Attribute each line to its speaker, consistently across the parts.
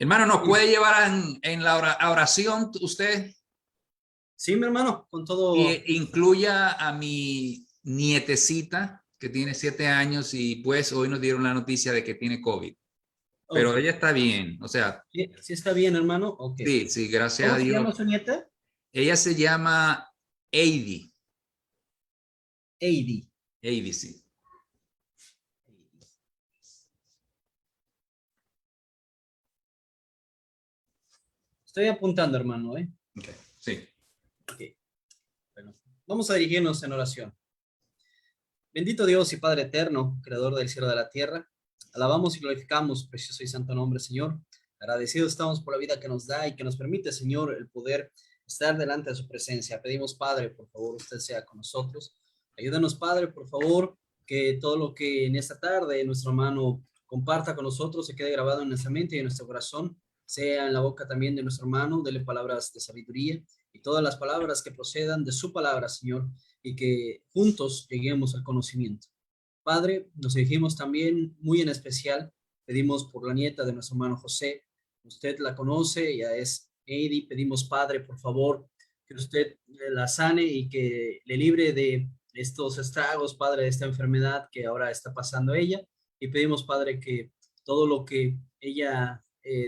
Speaker 1: Hermano, ¿nos puede llevar en la oración usted?
Speaker 2: Sí, mi hermano, con todo.
Speaker 1: Y incluya a mi nietecita, que tiene 7 años, y pues hoy nos dieron la noticia de que tiene COVID.
Speaker 2: Ok.
Speaker 1: Pero ella está bien, o sea,
Speaker 2: Sí, sí está bien, hermano. Ok.
Speaker 1: sí, sí, gracias
Speaker 2: ¿Cómo
Speaker 1: a
Speaker 2: se
Speaker 1: Dios.
Speaker 2: llama su nieta?
Speaker 1: Ella se llama Heidi.
Speaker 2: Heidi.
Speaker 1: Heidi, sí.
Speaker 2: Estoy apuntando, hermano, ¿eh?
Speaker 1: Okay, sí.
Speaker 2: Ok. Bueno, vamos a dirigirnos en oración. Bendito Dios y Padre eterno, creador del cielo y de la tierra, alabamos y glorificamos, precioso y santo nombre, Señor. Agradecidos estamos por la vida que nos da y que nos permite, Señor, el poder estar delante de su presencia. Pedimos, Padre, por favor, usted sea con nosotros. Ayúdanos, Padre, por favor, que todo lo que en esta tarde nuestro hermano comparta con nosotros se quede grabado en nuestra mente y en nuestro corazón, sea en la boca también de nuestro hermano, dele palabras de sabiduría y todas las palabras que procedan de su palabra, Señor, y que juntos lleguemos al conocimiento. Padre, nos dirigimos también muy en especial, pedimos por la nieta de nuestro hermano José, usted la conoce, ya es Heidi, pedimos Padre, por favor, que usted la sane y que le libre de estos estragos, Padre, de esta enfermedad que ahora está pasando ella, y pedimos, Padre, que todo lo que ella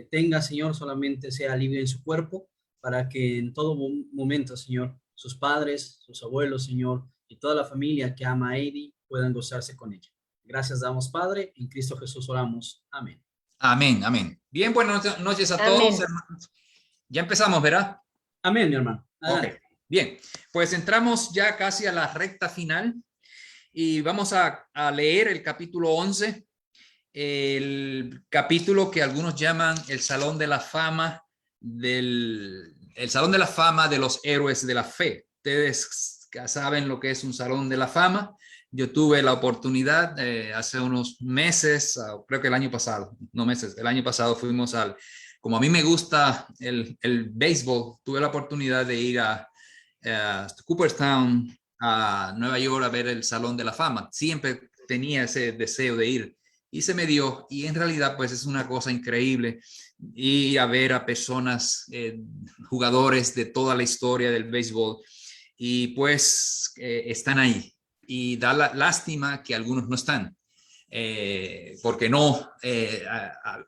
Speaker 2: tenga, Señor, solamente sea alivio en su cuerpo, para que en todo momento, Señor, sus padres, sus abuelos, Señor, y toda la familia que ama a Heidi puedan gozarse con ella. Gracias damos, Padre, en Cristo Jesús oramos. Amén.
Speaker 1: Amén, amén. Bien, buenas noches a todos,
Speaker 3: Amén.
Speaker 1: hermanos. Ya empezamos, ¿verdad?
Speaker 2: Amén, mi hermano.
Speaker 1: Ok,
Speaker 2: Adelante.
Speaker 1: bien. Pues entramos ya casi a la recta final y vamos a leer el capítulo 11, el capítulo que algunos llaman el Salón de la Fama el Salón de la Fama de los héroes de la fe. Ustedes saben lo que es un Salón de la Fama. Yo tuve la oportunidad hace unos meses, creo que el año pasado, no meses, el año pasado fuimos como a mí me gusta el béisbol, tuve la oportunidad de ir a Cooperstown, a Nueva York, a ver el Salón de la Fama. Siempre tenía ese deseo de ir y se me dio, y en realidad pues es una cosa increíble y a ver a personas, jugadores de toda la historia del béisbol, y pues están ahí, y da la lástima que algunos no están, porque no,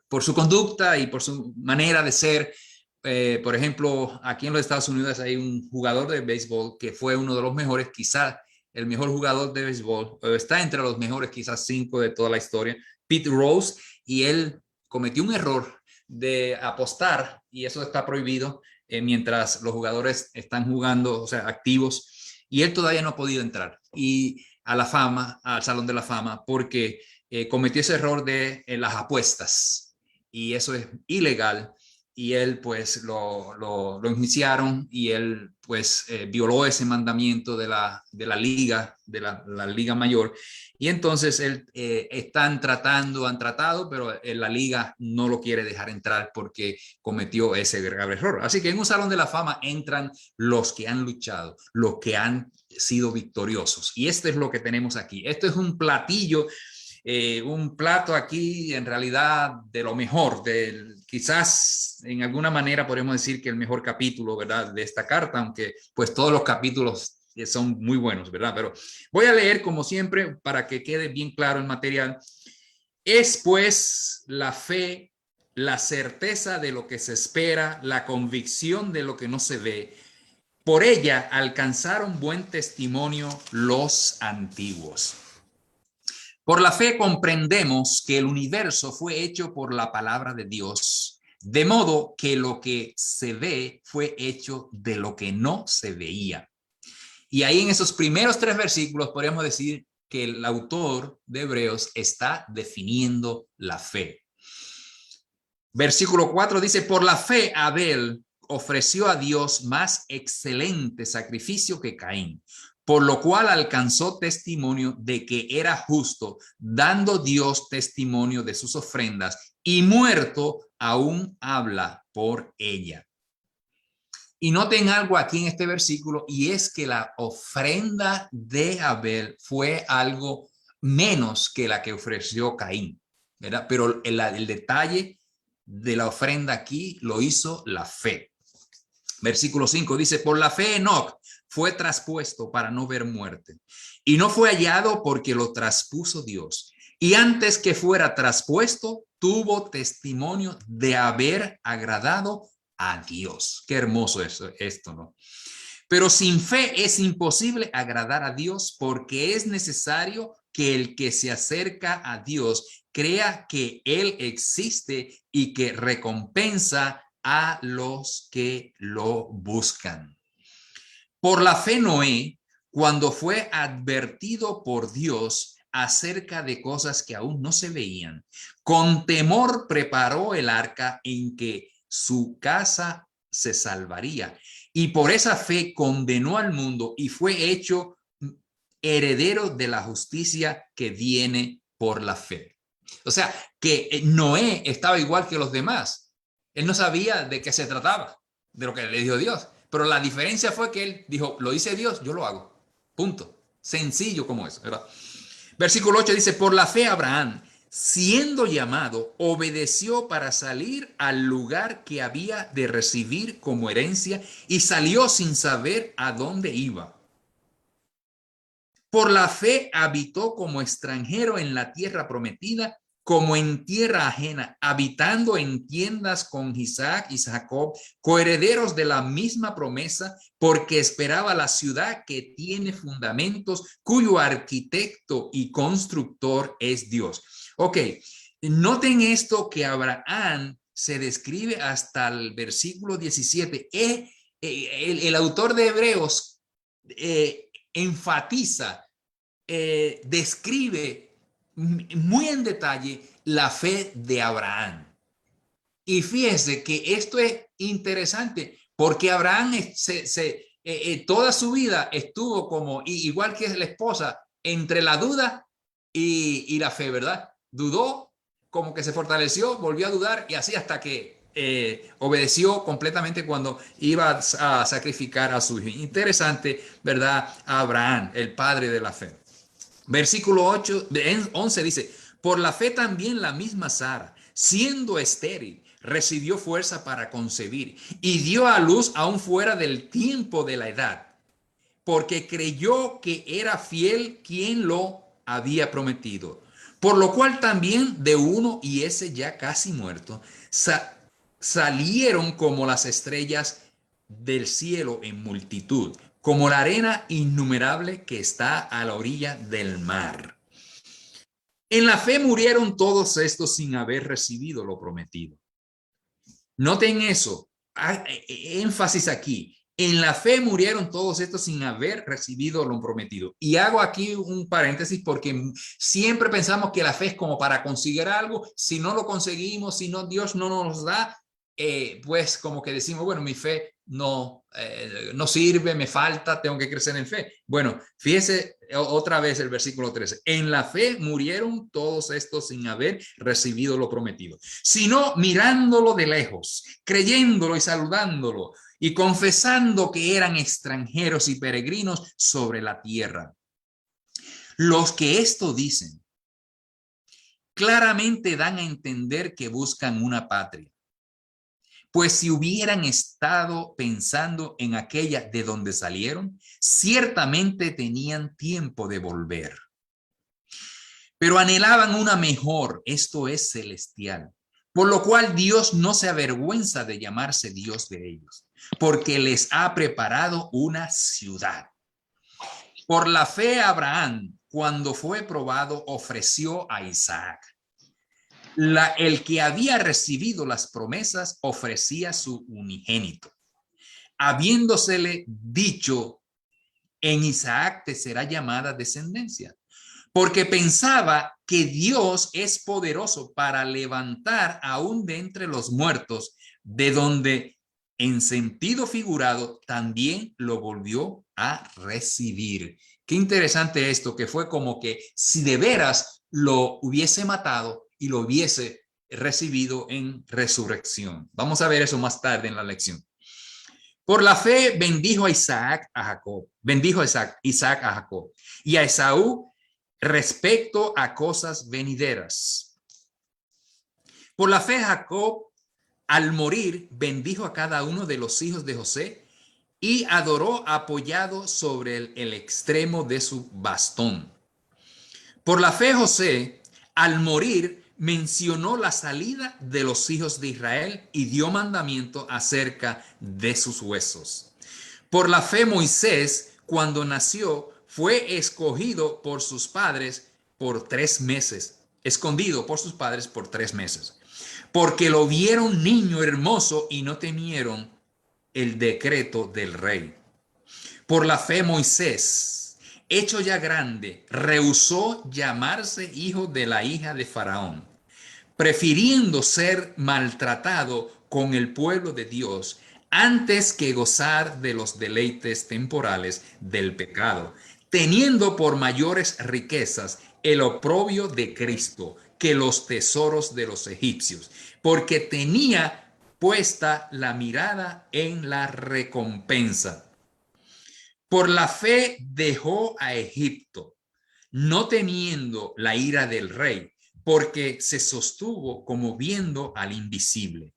Speaker 1: por su conducta y por su manera de ser. Por ejemplo, aquí en los Estados Unidos hay un jugador de béisbol que fue uno de los mejores, quizás el mejor jugador de béisbol, o está entre los mejores, quizás 5 de toda la historia, Pete Rose, y él cometió un error de apostar, y eso está prohibido mientras los jugadores están jugando, o sea, activos, y él todavía no ha podido entrar y a la fama, al Salón de la Fama, porque cometió ese error de las apuestas, y eso es ilegal, y él pues lo enjuiciaron, y él pues violó ese mandamiento de la liga, de la liga mayor, y entonces él, han tratado, pero la liga no lo quiere dejar entrar porque cometió ese grave error. Así que en un Salón de la Fama entran los que han luchado, los que han sido victoriosos, y esto es lo que tenemos aquí. Esto es un platillo, un plato aquí en realidad de lo mejor, quizás en alguna manera podemos decir que el mejor capítulo, ¿verdad?, de esta carta, aunque pues todos los capítulos son muy buenos, ¿verdad? Pero voy a leer como siempre para que quede bien claro el material. Es pues la fe, la certeza de lo que se espera, la convicción de lo que no se ve. Por ella alcanzaron buen testimonio los antiguos. Por la fe comprendemos que el universo fue hecho por la palabra de Dios, de modo que lo que se ve fue hecho de lo que no se veía. Y ahí en esos primeros 3 versículos podríamos decir que el autor de Hebreos está definiendo la fe. Versículo 4 dice: por la fe Abel ofreció a Dios más excelente sacrificio que Caín, por lo cual alcanzó testimonio de que era justo, dando Dios testimonio de sus ofrendas, y muerto aún habla por ella. Y noten algo aquí en este versículo, y es que la ofrenda de Abel fue algo menos que la que ofreció Caín, ¿verdad? Pero el detalle de la ofrenda aquí lo hizo la fe. Versículo 5 dice, por la fe Enoc fue traspuesto para no ver muerte, y no fue hallado porque lo traspuso Dios. Y antes que fuera traspuesto, tuvo testimonio de haber agradado a Dios. Qué hermoso es esto, ¿no? Pero sin fe es imposible agradar a Dios, porque es necesario que el que se acerca a Dios crea que Él existe y que recompensa a los que lo buscan. Por la fe Noé, cuando fue advertido por Dios acerca de cosas que aún no se veían, con temor preparó el arca en que su casa se salvaría. Y por esa fe condenó al mundo y fue hecho heredero de la justicia que viene por la fe. O sea, que Noé estaba igual que los demás. Él no sabía de qué se trataba, de lo que le dijo Dios. Pero la diferencia fue que él dijo, lo dice Dios, yo lo hago. Punto. Sencillo como eso, ¿verdad? Versículo 8 dice, por la fe Abraham, siendo llamado, obedeció para salir al lugar que había de recibir como herencia y salió sin saber a dónde iba. Por la fe habitó como extranjero en la tierra prometida, como en tierra ajena, habitando en tiendas con Isaac y Jacob, coherederos de la misma promesa, porque esperaba la ciudad que tiene fundamentos, cuyo arquitecto y constructor es Dios. Ok, noten esto que Abraham se describe hasta el versículo 17. El autor de Hebreos enfatiza, describe muy en detalle la fe de Abraham. Y fíjese que esto es interesante porque Abraham toda su vida estuvo como, igual que la esposa, entre la duda y la fe, ¿verdad? Dudó, como que se fortaleció, volvió a dudar y así hasta que obedeció completamente cuando iba a sacrificar a su hijo. Interesante, ¿verdad? Abraham, el padre de la fe. Versículo 11 dice, por la fe también la misma Sara, siendo estéril, recibió fuerza para concebir y dio a luz aún fuera del tiempo de la edad, porque creyó que era fiel quien lo había prometido. Por lo cual también de uno, y ese ya casi muerto, salieron como las estrellas del cielo en multitud, como la arena innumerable que está a la orilla del mar. En la fe murieron todos estos sin haber recibido lo prometido. Noten eso, énfasis aquí. En la fe murieron todos estos sin haber recibido lo prometido. Y hago aquí un paréntesis porque siempre pensamos que la fe es como para conseguir algo. Si no lo conseguimos, si no Dios no nos da, pues como que decimos, bueno, mi fe no sirve, me falta, tengo que crecer en fe. Bueno, fíjese otra vez el versículo 13. En la fe murieron todos estos sin haber recibido lo prometido, sino mirándolo de lejos, creyéndolo y saludándolo y confesando que eran extranjeros y peregrinos sobre la tierra. Los que esto dicen claramente dan a entender que buscan una patria. Pues si hubieran estado pensando en aquella de donde salieron, ciertamente tenían tiempo de volver. Pero anhelaban una mejor, esto es celestial, por lo cual Dios no se avergüenza de llamarse Dios de ellos, porque les ha preparado una ciudad. Por la fe Abraham, cuando fue probado, ofreció a Isaac. El que había recibido las promesas ofrecía su unigénito, habiéndosele dicho, en Isaac te será llamada descendencia, porque pensaba que Dios es poderoso para levantar aún de entre los muertos, de donde en sentido figurado también lo volvió a recibir. Qué interesante esto, que fue como que si de veras lo hubiese matado y lo hubiese recibido en resurrección. Vamos a ver eso más tarde en la lección. Por la fe bendijo a Isaac a Jacob, bendijo a Isaac a Jacob y a Esaú respecto a cosas venideras. Por la fe Jacob Al morir, bendijo a cada uno de los hijos de José y adoró apoyado sobre el extremo de su bastón. Por la fe, José, al morir, mencionó la salida de los hijos de Israel y dio mandamiento acerca de sus huesos. Por la fe, Moisés, cuando nació, fue escogido por sus padres por 3 meses, escondido por sus padres por 3 meses, porque lo vieron niño hermoso y no temieron el decreto del rey. Por la fe, Moisés, hecho ya grande, rehusó llamarse hijo de la hija de Faraón, prefiriendo ser maltratado con el pueblo de Dios antes que gozar de los deleites temporales del pecado, teniendo por mayores riquezas el oprobio de Cristo que los tesoros de los egipcios, porque tenía puesta la mirada en la recompensa. Por la fe dejó a Egipto, no temiendo la ira del rey, porque se sostuvo como viendo al invisible.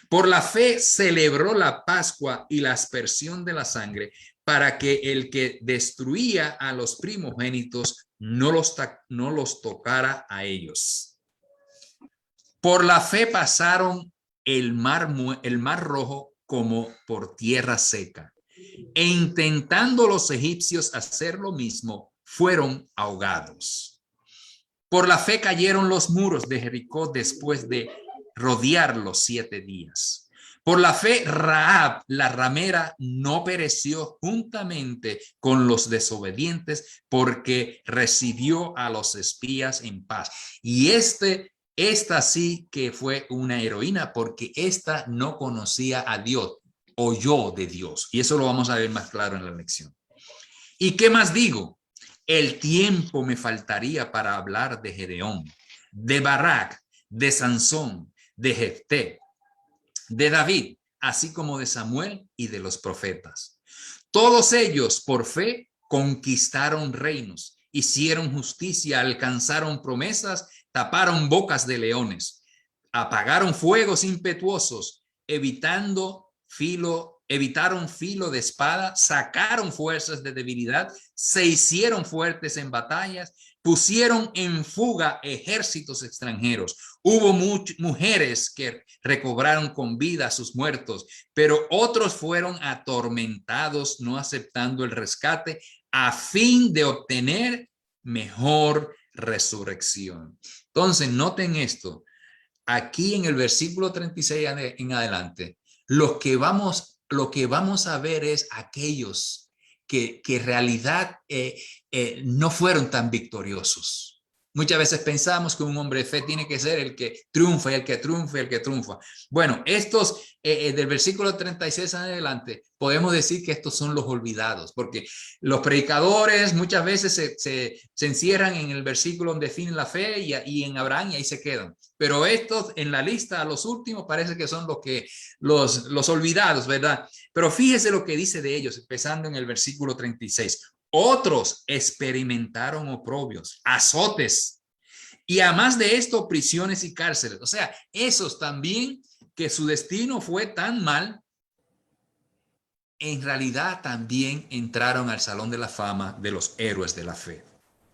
Speaker 1: Por la fe celebró la Pascua y la aspersión de la sangre, para que el que destruía a los primogénitos no los tocara a ellos. Por la fe pasaron el mar rojo como por tierra seca, e intentando los egipcios hacer lo mismo, fueron ahogados. Por la fe cayeron los muros de Jericó después de rodearlos 7 días. Por la fe, Rahab, la ramera, no pereció juntamente con los desobedientes, porque recibió a los espías en paz. Y esta sí que fue una heroína, porque esta no conocía a Dios, oyó de Dios. Y eso lo vamos a ver más claro en la lección. ¿Y qué más digo? El tiempo me faltaría para hablar de Gedeón, de Barak, de Sansón, de Jefté, de David, así como de Samuel y de los profetas. Todos ellos, por fe, conquistaron reinos, hicieron justicia, alcanzaron promesas, taparon bocas de leones, apagaron fuegos impetuosos, evitaron filo de espada, sacaron fuerzas de debilidad, se hicieron fuertes en batallas, pusieron en fuga ejércitos extranjeros. Hubo mujeres que recobraron con vida a sus muertos, pero otros fueron atormentados, no aceptando el rescate, a fin de obtener mejor resurrección. Entonces, noten esto. Aquí en el versículo 36 en adelante, lo que vamos a ver es aquellos que en realidad no fueron tan victoriosos. Muchas veces pensamos que un hombre de fe tiene que ser el que triunfa y el que triunfa y el que triunfa. Bueno, estos del versículo 36 en adelante, podemos decir que estos son los olvidados, porque los predicadores muchas veces se encierran en el versículo donde definen la fe y en Abraham, y ahí se quedan. Pero estos en la lista, a los últimos, parece que son los olvidados, ¿verdad? Pero fíjese lo que dice de ellos, empezando en el versículo 36. Otros experimentaron oprobios, azotes, y además de esto, prisiones y cárceles. O sea, esos también, que su destino fue tan mal, en realidad también entraron al Salón de la Fama de los héroes de la fe.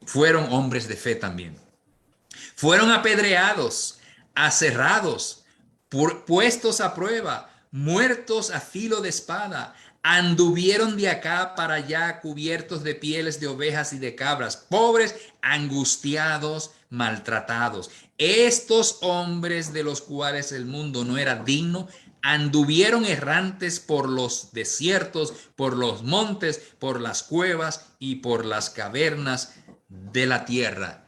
Speaker 1: Fueron hombres de fe también. Fueron apedreados, aserrados, puestos a prueba, muertos a filo de espada. Anduvieron de acá para allá cubiertos de pieles de ovejas y de cabras, pobres, angustiados, maltratados. Estos hombres de los cuales el mundo no era digno, anduvieron errantes por los desiertos, por los montes, por las cuevas y por las cavernas de la tierra.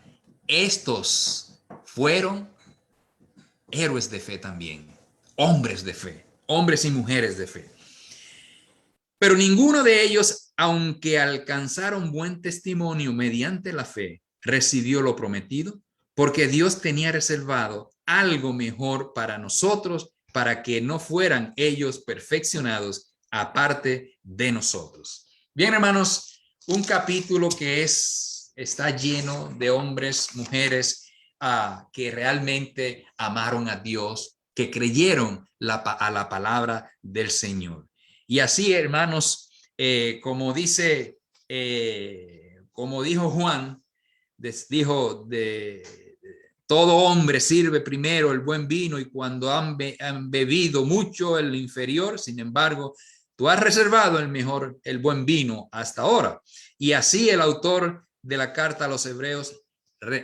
Speaker 1: Estos fueron héroes de fe también, hombres de fe, hombres y mujeres de fe. Pero ninguno de ellos, aunque alcanzaron buen testimonio mediante la fe, recibió lo prometido, porque Dios tenía reservado algo mejor para nosotros, para que no fueran ellos perfeccionados aparte de nosotros. Bien, hermanos, un capítulo que está lleno de hombres, mujeres que realmente amaron a Dios, que creyeron a la palabra del Señor. Y así, hermanos, como dijo Juan, dijo todo hombre sirve primero el buen vino y cuando han bebido mucho el inferior. Sin embargo, tú has reservado el buen vino hasta ahora. Y así el autor de la carta a los hebreos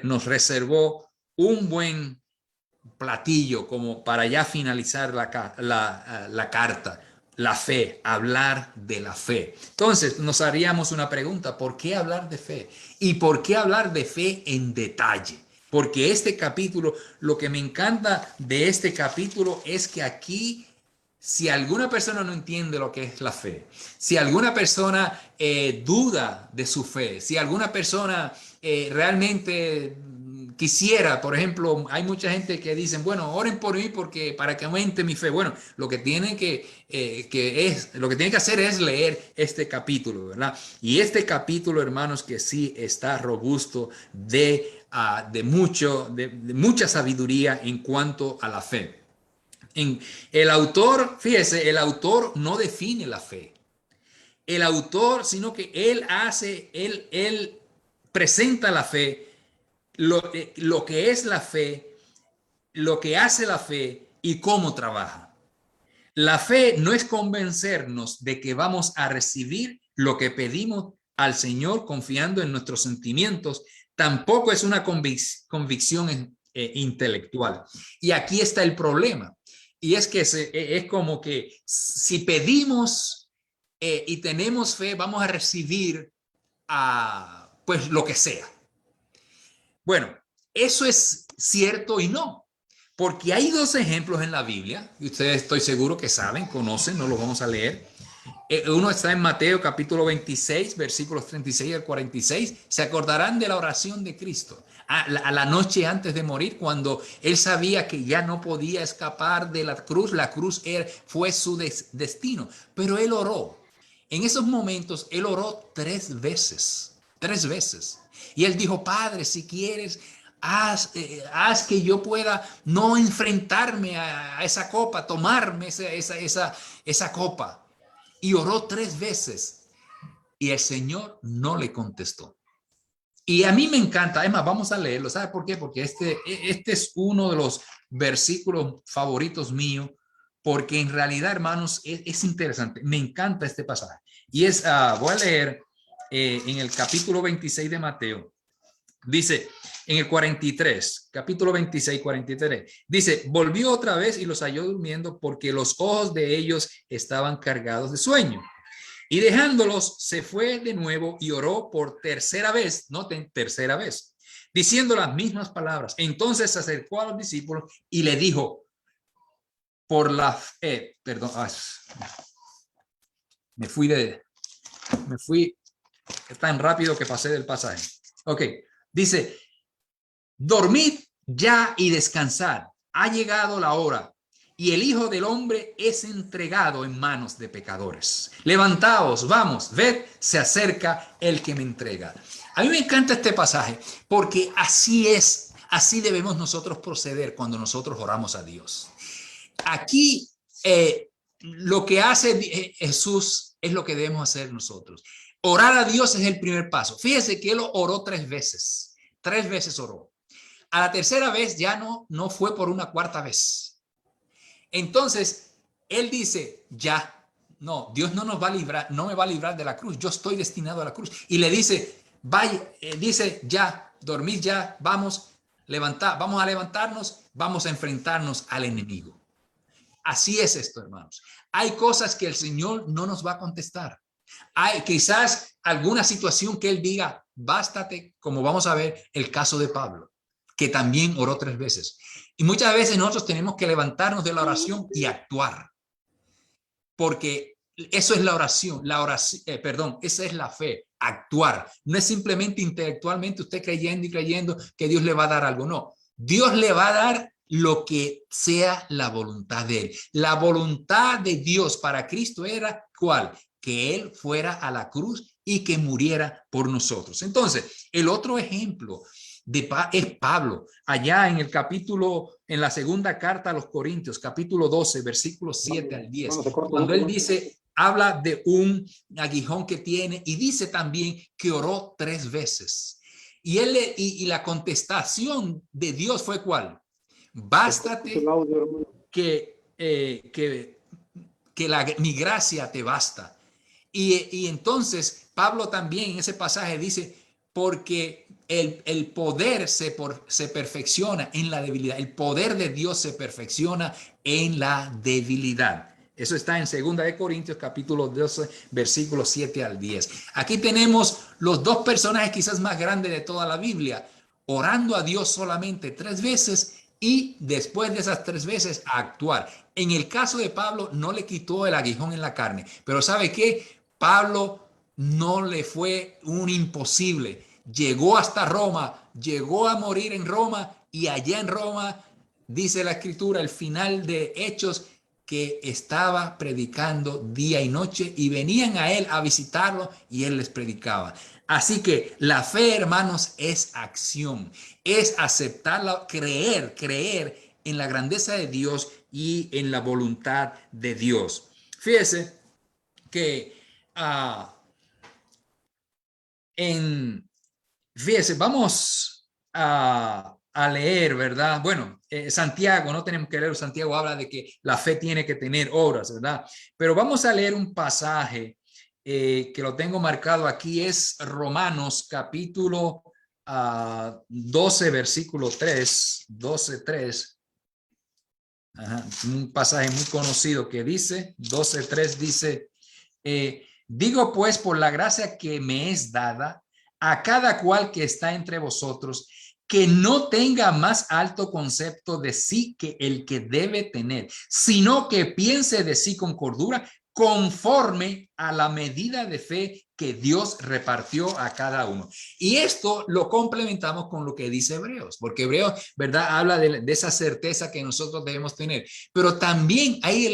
Speaker 1: nos reservó un buen platillo como para ya finalizar la carta. La fe, hablar de la fe. Entonces nos haríamos una pregunta: ¿por qué hablar de fe? ¿Y por qué hablar de fe en detalle? Porque este capítulo, lo que me encanta de este capítulo es que aquí, si alguna persona no entiende lo que es la fe, si alguna persona duda de su fe, si alguna persona realmente quisiera, por ejemplo, hay mucha gente que dicen, bueno, oren por mí porque para que aumente mi fe. Bueno, lo que tienen que hacer es leer este capítulo, ¿verdad? Y este capítulo, hermanos, que sí está robusto de mucha sabiduría en cuanto a la fe. El autor, fíjese, el autor no define la fe. El autor, sino que él presenta la fe, lo que es la fe, lo que hace la fe y cómo trabaja. La fe no es convencernos de que vamos a recibir lo que pedimos al Señor confiando en nuestros sentimientos. Tampoco es una convicción intelectual. Y aquí está el problema. Y es que es como que si pedimos y tenemos fe, vamos a recibir pues lo que sea. Bueno, eso es cierto y no, porque hay dos ejemplos en la Biblia, y ustedes estoy seguro que saben, conocen, no los vamos a leer. Uno está en Mateo capítulo 26, versículos 36 al 46. Se acordarán de la oración de Cristo a la noche antes de morir, cuando él sabía que ya no podía escapar de la cruz. La cruz fue su destino, pero él oró. En esos momentos, él oró 3 veces, 3 veces. Y él dijo: Padre, si quieres, haz que yo pueda no enfrentarme a esa copa, tomarme esa copa. Y oró 3 veces y el Señor no le contestó. Y a mí me encanta, además vamos a leerlo. ¿Sabe por qué? Porque este es uno de los versículos favoritos míos, porque en realidad, hermanos, es interesante. Me encanta este pasaje. Y voy a leer en el capítulo 26 de Mateo. Dice en el 43, capítulo 26, 43, dice: volvió otra vez y los halló durmiendo porque los ojos de ellos estaban cargados de sueño. Y dejándolos, se fue de nuevo y oró por tercera vez, noten, tercera vez, diciendo las mismas palabras. Entonces se acercó a los discípulos y le dijo, me fui tan rápido que pasé del pasaje. Ok, dice: dormid ya y descansad, ha llegado la hora y el Hijo del Hombre es entregado en manos de pecadores. Levantaos, vamos, ved, se acerca el que me entrega. A mí me encanta este pasaje porque así es, así debemos nosotros proceder cuando nosotros oramos a Dios. Aquí lo que hace Jesús es lo que debemos hacer nosotros. Orar a Dios es el primer paso. Fíjese que él oró 3 veces. 3 veces oró. A la tercera vez ya no fue por una cuarta vez. Entonces, él dice, ya, no, Dios no nos va a librar, no me va a librar de la cruz, yo estoy destinado a la cruz. Y le dice, vaya, dice, ya, dormid ya, vamos a levantarnos, vamos a enfrentarnos al enemigo. Así es esto, hermanos. Hay cosas que el Señor no nos va a contestar. Hay quizás alguna situación que él diga, bástate, como vamos a ver el caso de Pablo, que también oró 3 veces. Y muchas veces nosotros tenemos que levantarnos de la oración y actuar, porque eso es la oración, esa es la fe, actuar. No es simplemente intelectualmente usted creyendo y creyendo que Dios le va a dar algo, no. Dios le va a dar lo que sea la voluntad de él. La voluntad de Dios para Cristo era ¿cuál? Que él fuera a la cruz y que muriera por nosotros. Entonces, el otro ejemplo es Pablo. Allá en el capítulo, en la segunda carta a los Corintios, capítulo 12, versículos 7 al 10, cuando él dice, habla de un aguijón que tiene y dice también que oró 3 veces. Y la contestación de Dios fue ¿cuál? Bástate mi gracia te basta. Y entonces Pablo también en ese pasaje dice, porque el poder se perfecciona en la debilidad. El poder de Dios se perfecciona en la debilidad. Eso está en 2 de Corintios capítulo 12, versículos 7 al 10. Aquí tenemos los 2 personajes quizás más grandes de toda la Biblia, orando a Dios solamente 3 veces y después de esas 3 veces a actuar. En el caso de Pablo no le quitó el aguijón en la carne, pero ¿sabe qué? Pablo no le fue un imposible. Llegó hasta Roma, llegó a morir en Roma y allá en Roma, dice la escritura, el final de Hechos, que estaba predicando día y noche y venían a él a visitarlo y él les predicaba. Así que la fe, hermanos, es acción, es aceptarla, creer en la grandeza de Dios y en la voluntad de Dios. Fíjese que vamos a leer, ¿verdad? Bueno, Santiago, no tenemos que leer, Santiago habla de que la fe tiene que tener obras, ¿verdad? Pero vamos a leer un pasaje que lo tengo marcado aquí, es Romanos capítulo 12, versículo 3, 12, 3. Ajá, un pasaje muy conocido que dice, 12:3 dice, digo pues por la gracia que me es dada a cada cual que está entre vosotros, que no tenga más alto concepto de sí que el que debe tener, sino que piense de sí con cordura, conforme a la medida de fe que Dios repartió a cada uno. Y esto lo complementamos con lo que dice Hebreos, porque Hebreos, ¿verdad? Habla de esa certeza que nosotros debemos tener, pero también hay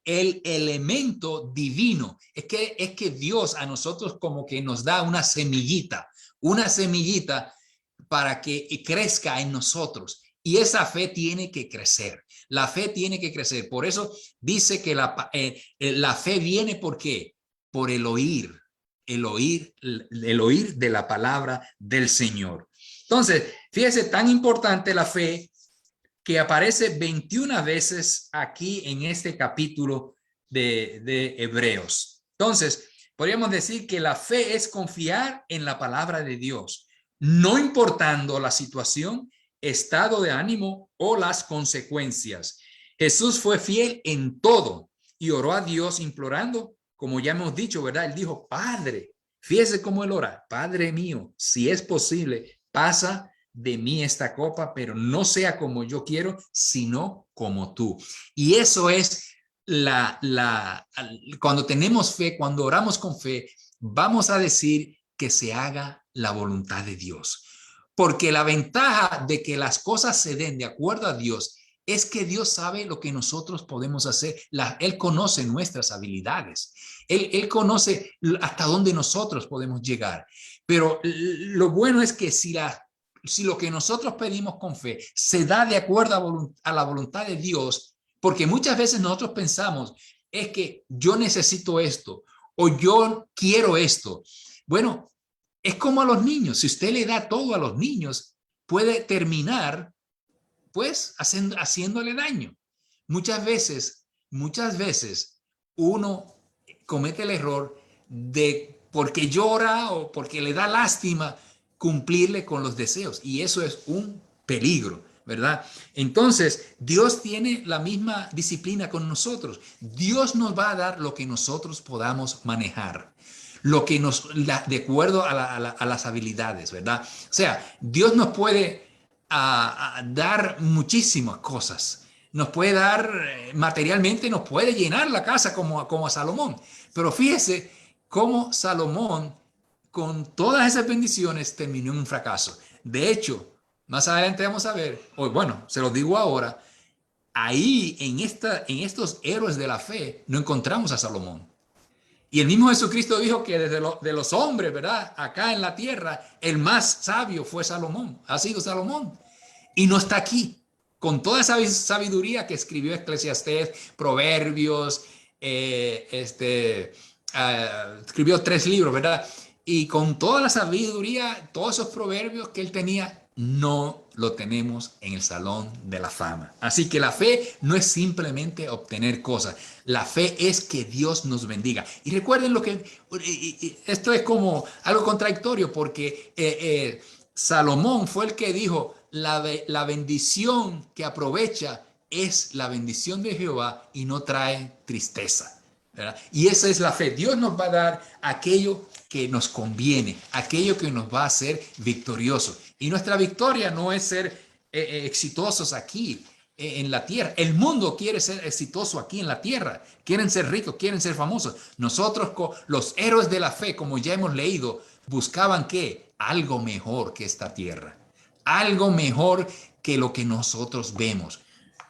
Speaker 1: el elemento divino. Es que Dios a nosotros como que nos da una semillita para que crezca en nosotros. Y esa fe tiene que crecer. La fe tiene que crecer. Por eso dice que la fe viene ¿por qué? Por el oír de la palabra del Señor. Entonces, fíjese, tan importante la fe que aparece 21 veces aquí en este capítulo de Hebreos. Entonces, podríamos decir que la fe es confiar en la palabra de Dios, no importando la situación, estado de ánimo o las consecuencias. Jesús fue fiel en todo y oró a Dios implorando, como ya hemos dicho, ¿verdad? Él dijo, Padre, fíjese cómo él ora, Padre mío, si es posible, pasa de mí esta copa, pero no sea como yo quiero, sino como tú. Y eso es cuando tenemos fe, cuando oramos con fe, vamos a decir que se haga la voluntad de Dios. Porque la ventaja de que las cosas se den de acuerdo a Dios es que Dios sabe lo que nosotros podemos hacer. Él conoce nuestras habilidades. Él conoce hasta dónde nosotros podemos llegar. Pero lo bueno es que si lo que nosotros pedimos con fe se da de acuerdo a la voluntad de Dios, porque muchas veces nosotros pensamos, es que yo necesito esto o yo quiero esto. Bueno, es como a los niños. Si usted le da todo a los niños, puede terminar pues haciéndole daño. Muchas veces uno comete el error de, porque llora o porque le da lástima, cumplirle con los deseos. Y eso es un peligro, ¿verdad? Entonces, Dios tiene la misma disciplina con nosotros. Dios nos va a dar lo que nosotros podamos manejar, de acuerdo a las habilidades, ¿verdad? O sea, Dios nos puede dar muchísimas cosas. Nos puede dar materialmente, nos puede llenar la casa como a Salomón. Pero fíjese cómo Salomón, con todas esas bendiciones, terminó en un fracaso. De hecho, más adelante vamos a ver, o bueno, se lo digo ahora, ahí en estos héroes de la fe no encontramos a Salomón. Y el mismo Jesucristo dijo que de los hombres, ¿verdad? Acá en la tierra, el más sabio fue Salomón, ha sido Salomón. Y no está aquí. Con toda esa sabiduría que escribió Eclesiastés, Proverbios, escribió 3 libros, ¿verdad? Y con toda la sabiduría, todos esos proverbios que él tenía, no lo tenemos en el Salón de la Fama. Así que la fe no es simplemente obtener cosas. La fe es que Dios nos bendiga. Y recuerden lo que, esto es como algo contradictorio porque Salomón fue el que dijo, la bendición que aprovecha es la bendición de Jehová y no trae tristeza, ¿verdad? Y esa es la fe. Dios nos va a dar aquello que nos conviene, aquello que nos va a hacer victoriosos. Y nuestra victoria no es ser exitosos aquí en la tierra. El mundo quiere ser exitoso aquí en la tierra. Quieren ser ricos, quieren ser famosos. Nosotros, los héroes de la fe, como ya hemos leído, buscaban ¿qué? Algo mejor que esta tierra. Algo mejor que lo que nosotros vemos.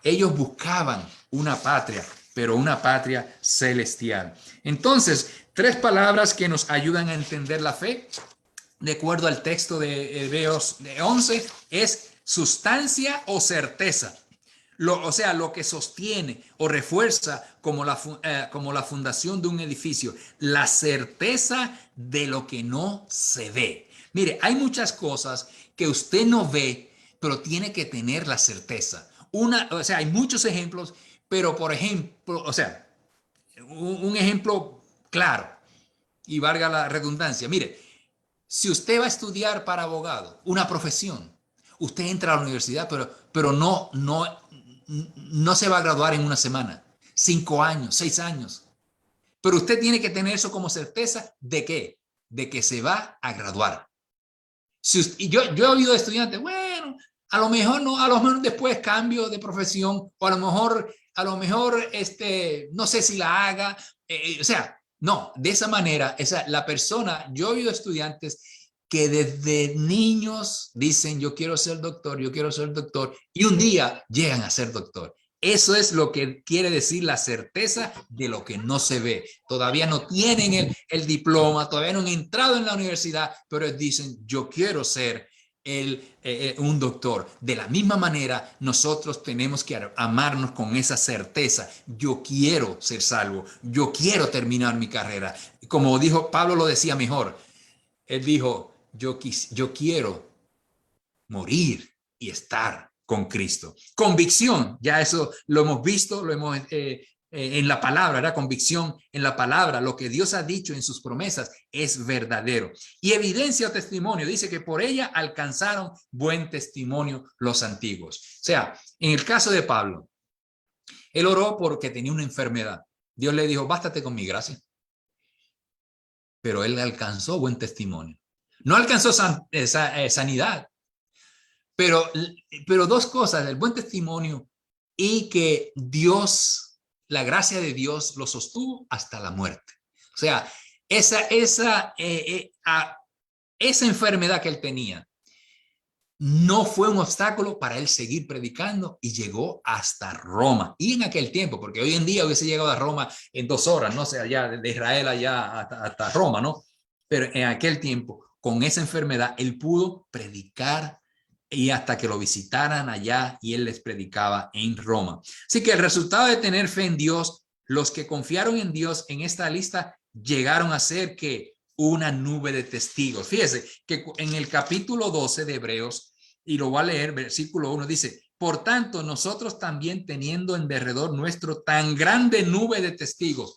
Speaker 1: Ellos buscaban una patria, pero una patria celestial. Entonces, 3 palabras que nos ayudan a entender la fe, de acuerdo al texto de Hebreos 11, es sustancia o certeza. O sea, lo que sostiene o refuerza como la fundación de un edificio, la certeza de lo que no se ve. Mire, hay muchas cosas que usted no ve, pero tiene que tener la certeza. O sea, hay muchos ejemplos, pero por ejemplo, o sea, un ejemplo claro y valga la redundancia. Mire, si usted va a estudiar para abogado, una profesión, usted entra a la universidad, pero no se va a graduar en una semana, 5 años, 6 años. Pero usted tiene que tener eso como certeza de qué, de que se va a graduar. Y yo he oído de estudiantes, bueno, a lo mejor no, a lo mejor después cambio de profesión, o a lo mejor, no sé si la haga, o sea, no, de esa manera, la persona, yo he oído estudiantes que desde niños dicen, yo quiero ser doctor, y un día llegan a ser doctor. Eso es lo que quiere decir la certeza de lo que no se ve. Todavía no tienen el diploma, todavía no han entrado en la universidad, pero dicen, yo quiero ser un doctor. De la misma manera, nosotros tenemos que amarnos con esa certeza. Yo quiero ser salvo, yo quiero terminar mi carrera. Como dijo, Pablo lo decía mejor. Él dijo, yo quiero morir y estar con Cristo. Convicción, ya eso lo hemos visto, lo hemos en la palabra, ¿verdad? Convicción en la palabra, lo que Dios ha dicho en sus promesas es verdadero. Y evidencia o testimonio, dice que por ella alcanzaron buen testimonio los antiguos. O sea, en el caso de Pablo, él oró porque tenía una enfermedad. Dios le dijo, bástate con mi gracia. Pero él alcanzó buen testimonio. No alcanzó sanidad, pero 2 cosas, el buen testimonio y que Dios, la gracia de Dios lo sostuvo hasta la muerte. O sea, esa enfermedad que él tenía no fue un obstáculo para él seguir predicando y llegó hasta Roma. Y en aquel tiempo, porque hoy en día hubiese llegado a Roma en 2 horas, no sé, allá de Israel allá hasta Roma, ¿no? Pero en aquel tiempo, con esa enfermedad, él pudo predicar y hasta que lo visitaran allá y él les predicaba en Roma. Así que el resultado de tener fe en Dios, los que confiaron en Dios en esta lista llegaron a ser que una nube de testigos. Fíjese que en el capítulo 12 de Hebreos, y lo voy a leer, versículo 1, dice, por tanto, nosotros también teniendo en derredor nuestro tan grande nube de testigos.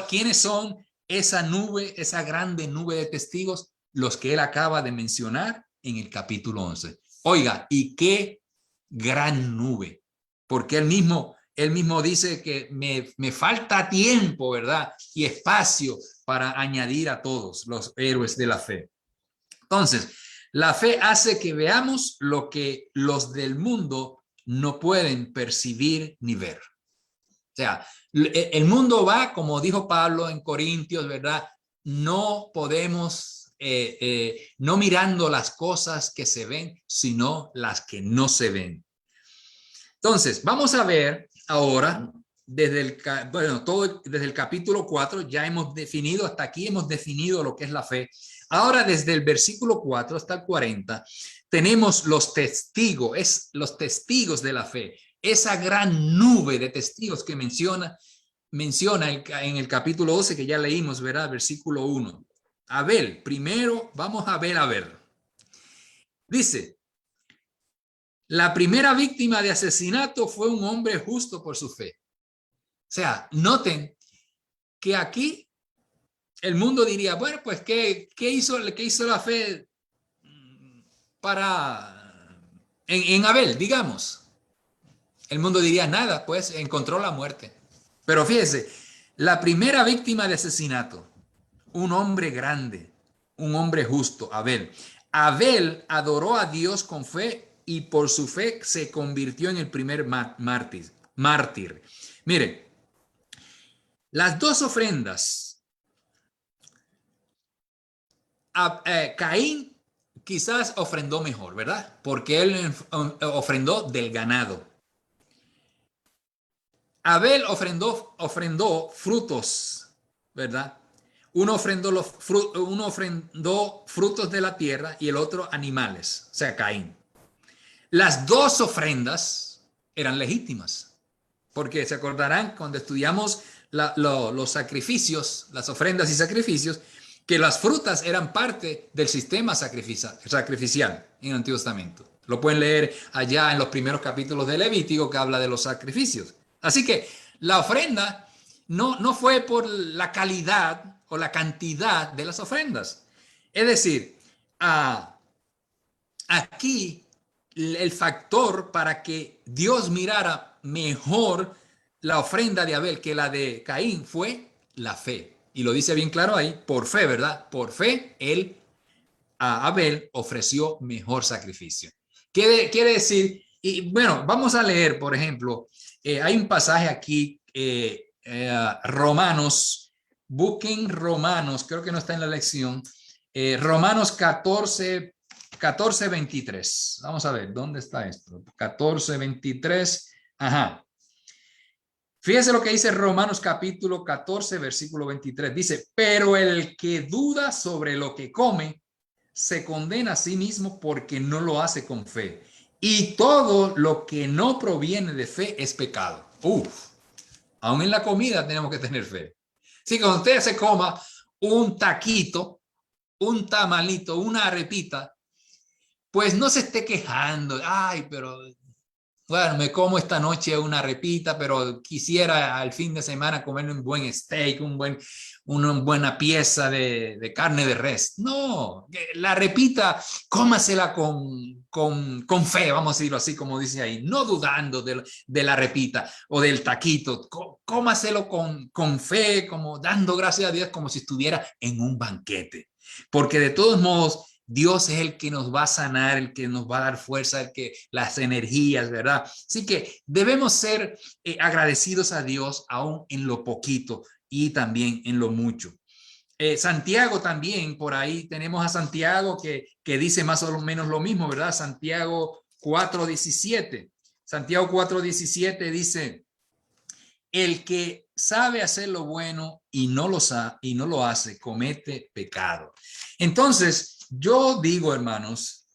Speaker 1: ¿Quiénes son esa nube, esa grande nube de testigos? Los que él acaba de mencionar en el capítulo 11. Oiga, y qué gran nube, porque él mismo dice que me falta tiempo, ¿verdad? Y espacio para añadir a todos los héroes de la fe. Entonces, la fe hace que veamos lo que los del mundo no pueden percibir ni ver. O sea, el mundo va, como dijo Pablo en Corintios, ¿verdad? No podemos, no mirando las cosas que se ven, sino las que no se ven. Entonces, vamos a ver ahora desde el capítulo 4 ya hemos definido, hasta aquí hemos definido lo que es la fe. Ahora desde el versículo 4 hasta el 40 tenemos los testigos, los testigos de la fe, esa gran nube de testigos que menciona en el capítulo 12 que ya leímos, ¿verdad? Versículo 1. Abel, primero vamos a ver. Dice, la primera víctima de asesinato fue un hombre justo por su fe. O sea, noten que aquí el mundo diría, bueno, pues, ¿qué hizo la fe en Abel, digamos? El mundo diría nada, pues encontró la muerte. Pero fíjese, la primera víctima de asesinato, un hombre grande, un hombre justo, Abel. Abel adoró a Dios con fe y por su fe se convirtió en el primer mártir. Mire, las dos ofrendas, Caín quizás ofrendó mejor, ¿verdad? Porque él ofrendó del ganado. Abel ofrendó frutos, ¿verdad? Uno ofrendó frutos de la tierra y el otro animales, o sea, Caín. Las dos ofrendas eran legítimas, porque se acordarán cuando estudiamos los sacrificios, las ofrendas y sacrificios, que las frutas eran parte del sistema sacrificial en el Antiguo Testamento. Lo pueden leer allá en los primeros capítulos de Levítico que habla de los sacrificios. Así que la ofrenda no fue por la calidad o la cantidad de las ofrendas. Es decir, aquí el factor para que Dios mirara mejor la ofrenda de Abel que la de Caín fue la fe. Y lo dice bien claro ahí, por fe, ¿verdad? Por fe, Abel ofreció mejor sacrificio. Quiere decir, y bueno, vamos a leer, por ejemplo, hay un pasaje aquí, Romanos, busquen Romanos, creo que no está en la lección, Romanos 14, 23. Vamos a ver, ¿dónde está esto? 14, 23. Ajá. Fíjense lo que dice Romanos capítulo 14, versículo 23. Dice, pero el que duda sobre lo que come, se condena a sí mismo porque no lo hace con fe. Y todo lo que no proviene de fe es pecado. Aún en la comida tenemos que tener fe. Si cuando usted se coma un taquito, un tamalito, una arepita, pues no se esté quejando. Ay, pero bueno, me como esta noche una arepita, pero quisiera al fin de semana comer un buen steak, una buena pieza de carne de res. No, la arepita, cómasela con fe, vamos a decirlo así, como dice ahí, no dudando de la arepita o del taquito. Cómaselo con fe, como dando gracias a Dios, como si estuviera en un banquete. Porque de todos modos, Dios es el que nos va a sanar, el que nos va a dar fuerza, las energías, ¿verdad? Así que debemos ser agradecidos a Dios aún en lo poquito y también en lo mucho. Santiago también, por ahí tenemos a Santiago que dice más o menos lo mismo, ¿verdad? Santiago 4:17. Santiago 4:17 dice, el que sabe hacer lo bueno y no lo hace, comete pecado. Entonces, yo digo, hermanos,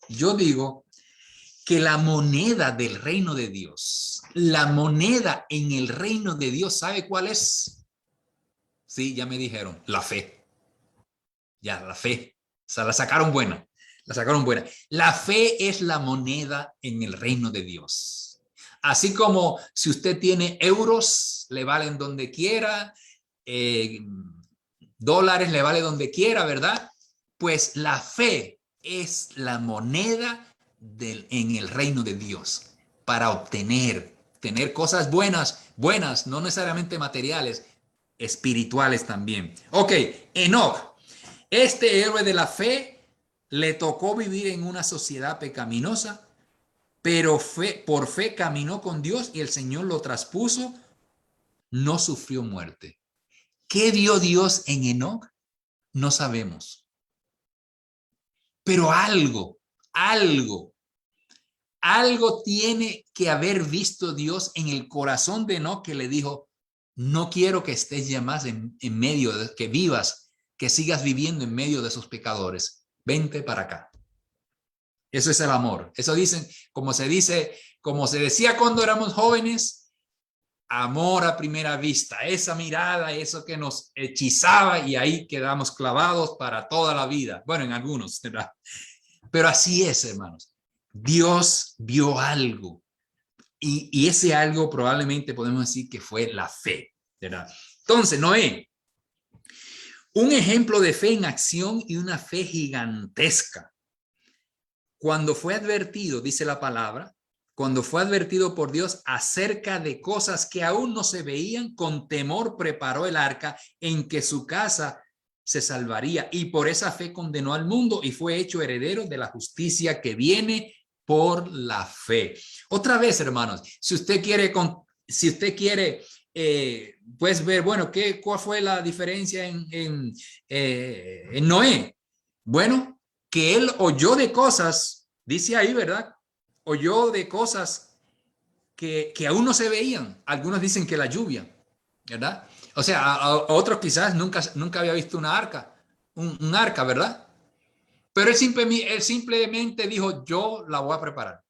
Speaker 1: que la moneda del reino de Dios, la moneda en el reino de Dios, ¿sabe cuál es? Sí, ya me dijeron, la fe. Ya, la fe. O sea, la sacaron buena. La fe es la moneda en el reino de Dios. Así como si usted tiene euros, le valen donde quiera, dólares le vale donde quiera, ¿verdad? Pues la fe es la moneda en el reino de Dios para tener cosas buenas, no necesariamente materiales, espirituales también. Ok, Enoc, este héroe de la fe le tocó vivir en una sociedad pecaminosa, pero por fe caminó con Dios y el Señor lo traspuso, no sufrió muerte. ¿Qué vio Dios en Enoc? No sabemos. Pero algo tiene que haber visto Dios en el corazón de Enoc que le dijo, no quiero que estés ya más en medio, que vivas, que sigas viviendo en medio de esos pecadores. Vente para acá. Eso es el amor. Eso dicen, como se decía cuando éramos jóvenes, amor a primera vista. Esa mirada, eso que nos hechizaba y ahí quedamos clavados para toda la vida. Bueno, en algunos, ¿verdad? Pero así es, hermanos. Dios vio algo y ese algo probablemente podemos decir que fue la fe, ¿verdad? Entonces, Noé, un ejemplo de fe en acción y una fe gigantesca. Cuando fue advertido, dice la palabra, cuando fue advertido por Dios acerca de cosas que aún no se veían, con temor preparó el arca en que su casa se salvaría, y por esa fe condenó al mundo y fue hecho heredero de la justicia que viene por la fe. Otra vez, hermanos, si usted quiere pues ver, bueno, ¿cuál fue la diferencia en Noé? Bueno, que él oyó de cosas, dice ahí, ¿verdad? Oyó de cosas que aún no se veían. Algunos dicen que la lluvia, ¿verdad? O sea, a otros quizás nunca había visto una arca, un arca, ¿verdad? Pero él simplemente dijo, yo la voy a preparar.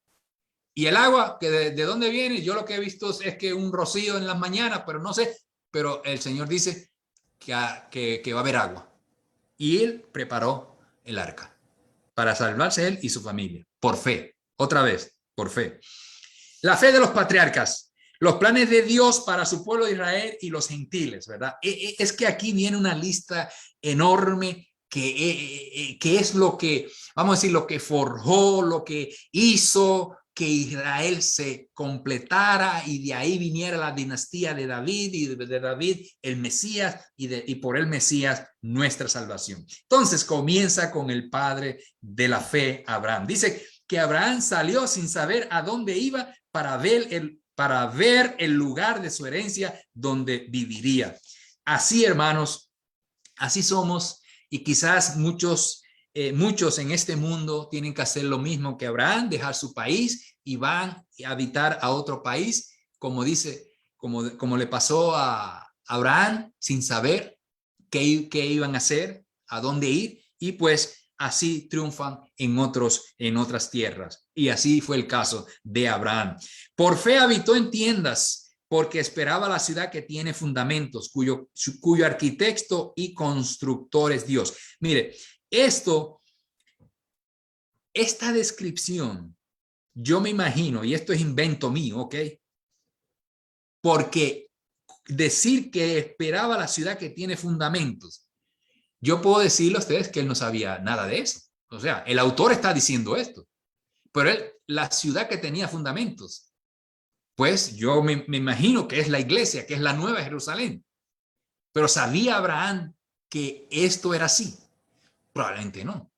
Speaker 1: Y el agua, que de dónde viene, yo lo que he visto es que un rocío en las mañanas, pero no sé, pero el Señor dice que va a haber agua. Y él preparó el arca para salvarse él y su familia, por fe, otra vez, por fe. La fe de los patriarcas, los planes de Dios para su pueblo de Israel y los gentiles, ¿verdad? Es que aquí viene una lista enorme que es lo que, vamos a decir, lo que forjó, lo que hizo que Israel se completara y de ahí viniera la dinastía de David y de David el Mesías y por el Mesías nuestra salvación. Entonces comienza con el padre de la fe, Abraham. Dice que Abraham salió sin saber a dónde iba para ver el lugar de su herencia donde viviría. Así, hermanos, así somos y quizás muchos en este mundo tienen que hacer lo mismo que Abraham, dejar su país y van a habitar a otro país, como como le pasó a Abraham, sin saber qué iban a hacer, a dónde ir, y pues así triunfan en otras tierras. Y así fue el caso de Abraham. Por fe habitó en tiendas, porque esperaba la ciudad que tiene fundamentos, cuyo arquitecto y constructor es Dios. Mire, esta descripción, yo me imagino, y esto es invento mío, ¿ok? Porque decir que esperaba la ciudad que tiene fundamentos, yo puedo decirle a ustedes que él no sabía nada de eso. O sea, el autor está diciendo esto, pero la ciudad que tenía fundamentos, pues yo me imagino que es la iglesia, que es la Nueva Jerusalén. Pero ¿sabía Abraham que esto era así? Probablemente no.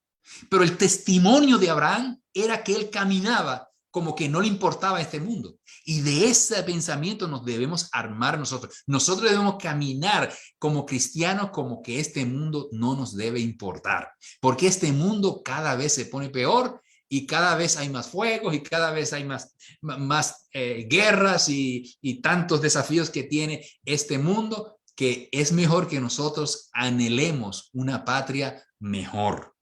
Speaker 1: Pero el testimonio de Abraham era que él caminaba como que no le importaba este mundo. Y de ese pensamiento nos debemos armar nosotros. Nosotros debemos caminar como cristianos como que este mundo no nos debe importar. Porque este mundo cada vez se pone peor y cada vez hay más fuegos y cada vez hay más guerras y tantos desafíos que tiene este mundo, que es mejor que nosotros anhelemos una patria mejor.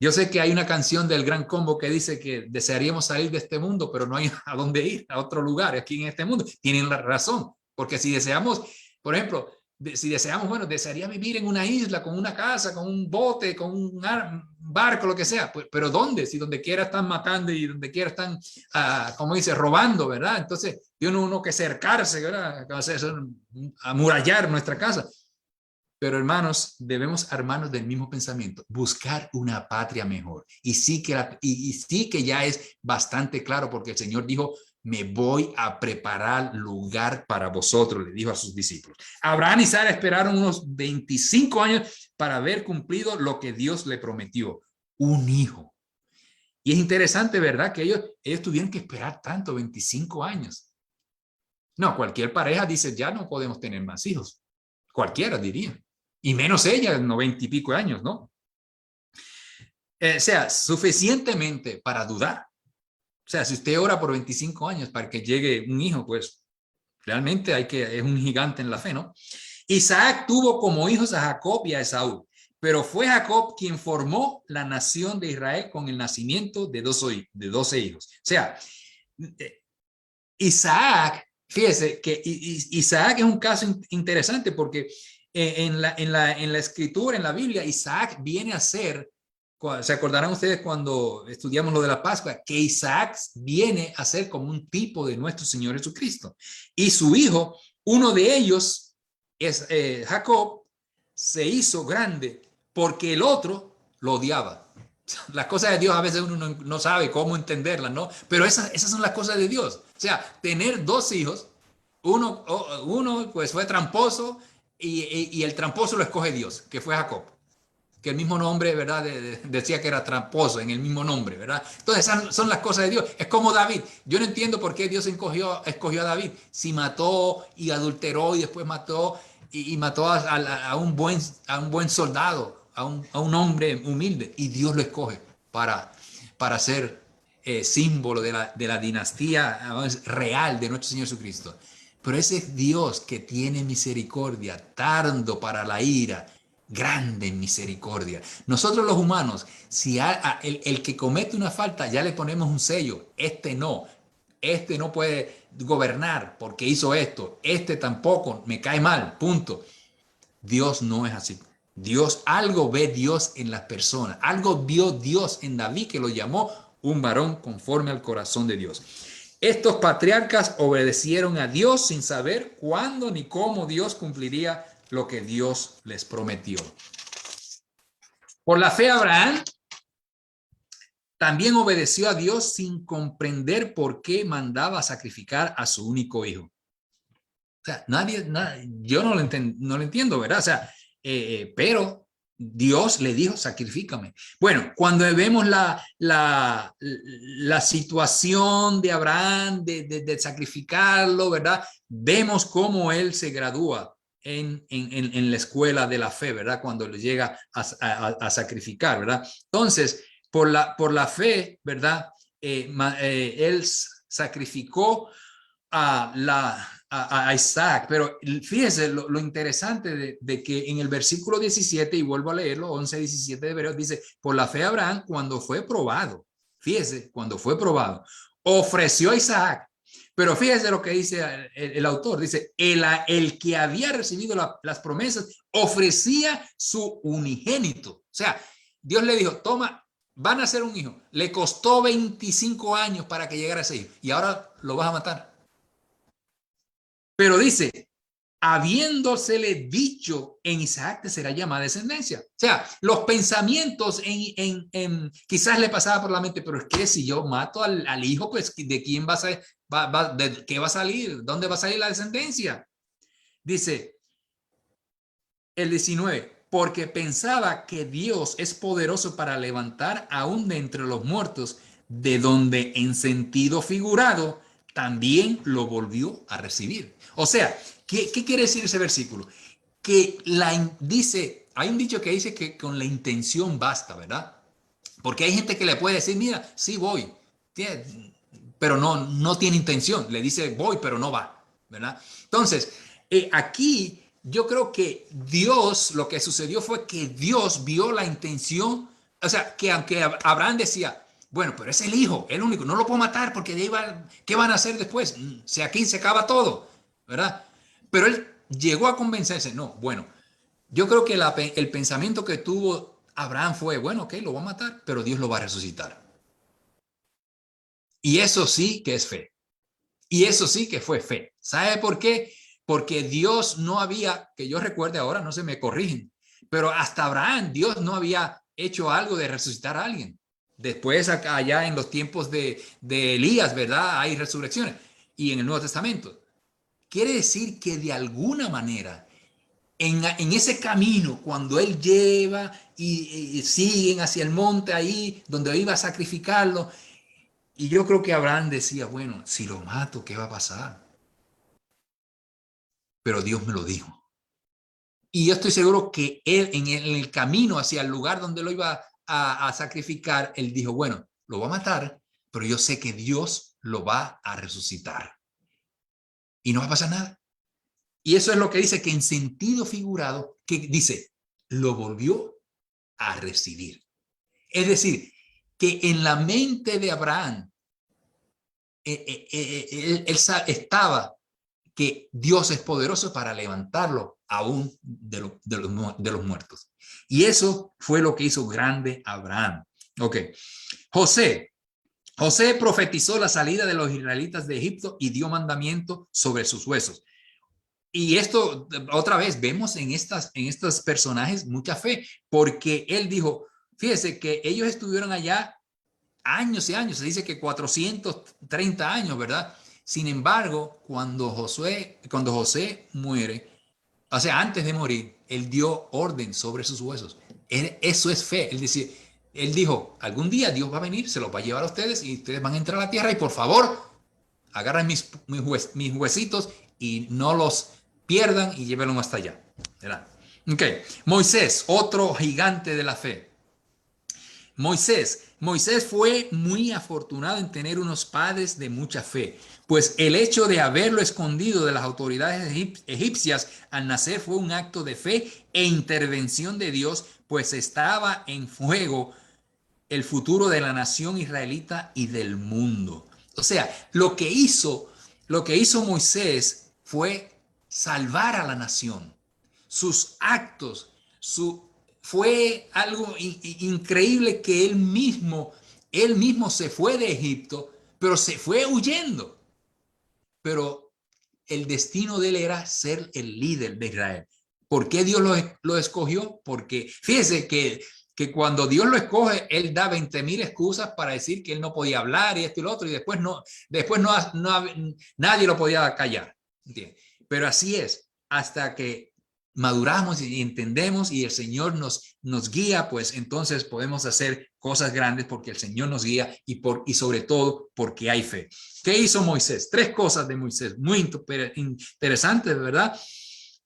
Speaker 1: Yo sé que hay una canción del Gran Combo que dice que desearíamos salir de este mundo, pero no hay a dónde ir, a otro lugar aquí en este mundo. Tienen la razón, porque si deseamos, por ejemplo, si deseamos, bueno, desearía vivir en una isla, con una casa, con un bote, con un barco, lo que sea, pues, pero ¿dónde? Si donde quiera están matando y donde quiera están, como dice, robando, ¿verdad? Entonces, tiene uno que cercarse, ¿verdad? Amurallar nuestra casa. Pero hermanos, debemos armarnos del mismo pensamiento, buscar una patria mejor. Y sí que ya es bastante claro porque el Señor dijo, me voy a preparar lugar para vosotros, le dijo a sus discípulos. Abraham y Sara esperaron unos 25 años para haber cumplido lo que Dios le prometió, un hijo. Y es interesante, ¿verdad? Que ellos tuvieron que esperar tanto, 25 años. No, cualquier pareja dice, ya no podemos tener más hijos. Cualquiera diría. Y menos ella, 90 y pico años, ¿no? O sea, suficientemente para dudar. O sea, si usted ora por 25 años para que llegue un hijo, pues Realmente es un gigante en la fe, ¿no? Isaac tuvo como hijos a Jacob y a Esaú, pero fue Jacob quien formó la nación de Israel con el nacimiento de 12 hijos. O sea, Isaac, fíjese que Isaac es un caso interesante porque en la escritura, en la Biblia, Isaac viene a ser, se acordarán ustedes cuando estudiamos lo de la Pascua, que Isaac viene a ser como un tipo de nuestro Señor Jesucristo. Y su hijo, uno de ellos es Jacob, se hizo grande porque el otro lo odiaba. Las cosas de Dios a veces uno no sabe cómo entenderlas, ¿no? Pero esas son las cosas de Dios. O sea, tener dos hijos, uno pues fue tramposo y el tramposo lo escoge Dios, que fue Jacob, que el mismo nombre, ¿verdad? Decía que era tramposo en el mismo nombre, ¿verdad? Entonces esas son las cosas de Dios. Es como David. Yo no entiendo por qué Dios escogió a David. Si mató y adulteró y después mató y mató a un buen soldado, a un hombre humilde, y Dios lo escoge para ser símbolo de la dinastía real de nuestro Señor Jesucristo. Pero ese es Dios que tiene misericordia, tardo para la ira, grande en misericordia. Nosotros los humanos, si el que comete una falta, ya le ponemos un sello. Este no puede gobernar porque hizo esto. Este tampoco, me cae mal, punto. Dios no es así. Algo ve Dios en las personas. Algo vio Dios en David que lo llamó un varón conforme al corazón de Dios. Estos patriarcas obedecieron a Dios sin saber cuándo ni cómo Dios cumpliría lo que Dios les prometió. Por la fe, Abraham también obedeció a Dios sin comprender por qué mandaba sacrificar a su único hijo. O sea, yo no lo entiendo, ¿verdad? O sea, pero Dios le dijo, sacrifícame. Bueno, cuando vemos la situación de Abraham de sacrificarlo, ¿verdad? Vemos cómo él se gradúa en la escuela de la fe, ¿verdad? Cuando le llega a sacrificar, ¿verdad? Entonces, por la fe, ¿verdad? Él sacrificó a Isaac, pero fíjese lo interesante de que en el versículo 17, y vuelvo a leerlo, 11-17 de Hebreos, dice, por la fe Abraham, cuando fue probado, fíjese, cuando fue probado, ofreció a Isaac. Pero fíjese lo que dice el autor, dice, el que había recibido las promesas ofrecía su unigénito. O sea, Dios le dijo, toma, van a ser un hijo. Le costó 25 años para que llegara ese hijo y ahora lo vas a matar. Pero dice, habiéndosele dicho, en Isaac te será llamada descendencia. O sea, los pensamientos quizás le pasaba por la mente, pero es que si yo mato al hijo, pues ¿de quién de qué va a salir? ¿Dónde va a salir la descendencia? Dice el 19, porque pensaba que Dios es poderoso para levantar aún de entre los muertos, de donde en sentido figurado también lo volvió a recibir. O sea, ¿qué quiere decir ese versículo? Que hay un dicho que dice que con la intención basta, ¿verdad? Porque hay gente que le puede decir, mira, sí voy, pero no tiene intención. Le dice voy, pero no va, ¿verdad? Entonces, aquí yo creo que Dios, lo que sucedió fue que Dios vio la intención, o sea, que aunque Abraham decía, bueno, pero es el hijo, el único, no lo puedo matar porque de ahí ¿qué van a hacer después? Si aquí se acaba todo, ¿verdad? Pero él llegó a convencerse, no, bueno, yo creo que el pensamiento que tuvo Abraham fue, bueno, ok, lo va a matar, pero Dios lo va a resucitar. Y eso sí que es fe. Y eso sí que fue fe. ¿Sabe por qué? Porque Dios no había, que yo recuerde ahora, no se me corrigen, pero hasta Abraham, Dios no había hecho algo de resucitar a alguien. Después, allá en los tiempos de Elías, ¿verdad? Hay resurrecciones. Y en el Nuevo Testamento. Quiere decir que de alguna manera, en ese camino, cuando él lleva y siguen hacia el monte ahí, donde iba a sacrificarlo, y yo creo que Abraham decía, bueno, si lo mato, ¿qué va a pasar? Pero Dios me lo dijo. Y yo estoy seguro que él, en el camino hacia el lugar donde lo iba a sacrificar, él dijo, bueno, lo va a matar, pero yo sé que Dios lo va a resucitar. y no va a pasar nada. Y eso es lo que dice que en sentido figurado, que dice, lo volvió a recibir. Es decir, que en la mente de Abraham, él estaba que Dios es poderoso para levantarlo aún de los muertos. Y eso fue lo que hizo grande Abraham. Ok. José profetizó la salida de los israelitas de Egipto y dio mandamiento sobre sus huesos. Y esto, otra vez, vemos en estos personajes mucha fe, porque él dijo, fíjese que ellos estuvieron allá años y años, se dice que 430 años, ¿verdad? Sin embargo, cuando José muere, o sea, antes de morir, él dio orden sobre sus huesos. Eso es fe. Él dijo, algún día Dios va a venir, se los va a llevar a ustedes y ustedes van a entrar a la tierra y por favor, agarren mis huesitos y no los pierdan y llévenlos hasta allá. ¿Verdad? Ok, Moisés, otro gigante de la fe. Moisés fue muy afortunado en tener unos padres de mucha fe, pues el hecho de haberlo escondido de las autoridades egipcias al nacer fue un acto de fe e intervención de Dios, pues estaba en juego el futuro de la nación israelita y del mundo. O sea, lo que hizo Moisés fue salvar a la nación. Sus actos, fue algo increíble que él mismo se fue de Egipto, pero se fue huyendo. Pero el destino de él era ser el líder de Israel. ¿Por qué Dios lo escogió? Porque fíjese que cuando Dios lo escoge, él da 20,000 excusas para decir que él no podía hablar y esto y lo otro, y después nadie lo podía callar. ¿Entiendes? Pero así es, hasta que maduramos y entendemos y el Señor nos guía, pues entonces podemos hacer cosas grandes porque el Señor nos guía y sobre todo porque hay fe. ¿Qué hizo Moisés? 3 cosas de Moisés muy interesantes, ¿verdad?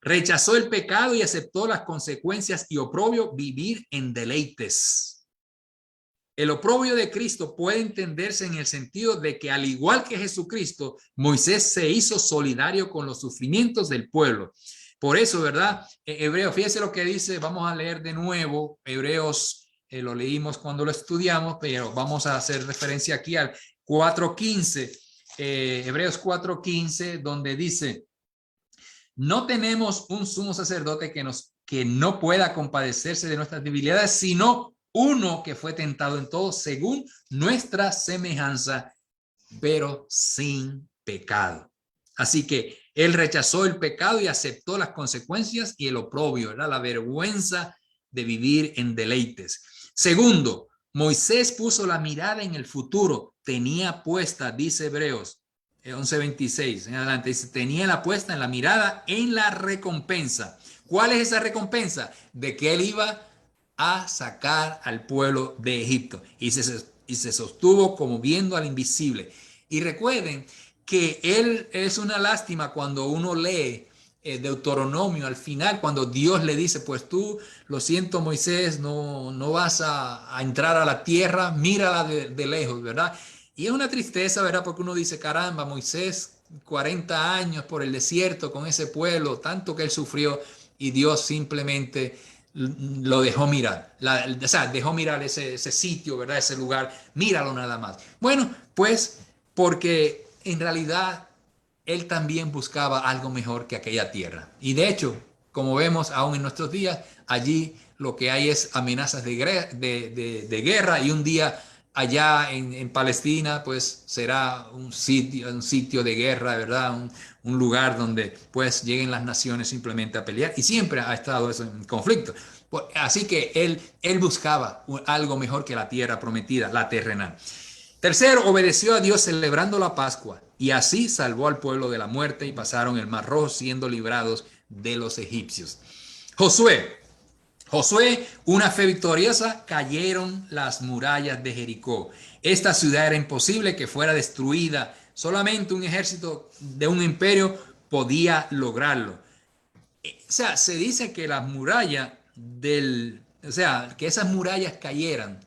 Speaker 1: Rechazó el pecado y aceptó las consecuencias y oprobio vivir en deleites. El oprobio de Cristo puede entenderse en el sentido de que al igual que Jesucristo, Moisés se hizo solidario con los sufrimientos del pueblo. Por eso, ¿verdad? Hebreos, fíjese lo que dice, vamos a leer de nuevo, Hebreos, lo leímos cuando lo estudiamos, pero vamos a hacer referencia aquí al 4:15, Hebreos 4:15, donde dice, no tenemos un sumo sacerdote que no pueda compadecerse de nuestras debilidades, sino uno que fue tentado en todo según nuestra semejanza, pero sin pecado. Así que él rechazó el pecado y aceptó las consecuencias y el oprobio, ¿verdad? La vergüenza de vivir en deleites. Segundo, Moisés puso la mirada en el futuro, tenía puesta, dice Hebreos 11:26 en adelante, dice, tenía la puesta en la mirada en la recompensa. ¿Cuál es esa recompensa? De que él iba a sacar al pueblo de Egipto y se sostuvo como viendo al invisible. Y recuerden que él es una lástima cuando uno lee Deuteronomio al final, cuando Dios le dice, pues tú, lo siento Moisés, no vas a entrar a la tierra, mírala de lejos, ¿verdad? Y es una tristeza, ¿verdad? Porque uno dice, caramba, Moisés, 40 años por el desierto con ese pueblo, tanto que él sufrió y Dios simplemente lo dejó mirar, o sea, dejó mirar ese sitio, ¿verdad? Ese lugar, míralo nada más. Bueno, pues porque en realidad él también buscaba algo mejor que aquella tierra. Y de hecho, como vemos aún en nuestros días, allí lo que hay es amenazas de guerra y un día allá en Palestina pues será un sitio de guerra, ¿verdad? Un lugar donde pues lleguen las naciones simplemente a pelear y siempre ha estado eso en conflicto. Así que él buscaba algo mejor que la tierra prometida, la terrenal. Tercero, obedeció a Dios celebrando la Pascua y así salvó al pueblo de la muerte y pasaron el Mar Rojo siendo librados de los egipcios. Josué, una fe victoriosa, cayeron las murallas de Jericó. Esta ciudad era imposible que fuera destruida. Solamente un ejército de un imperio podía lograrlo. O sea, se dice que las murallas que esas murallas cayeran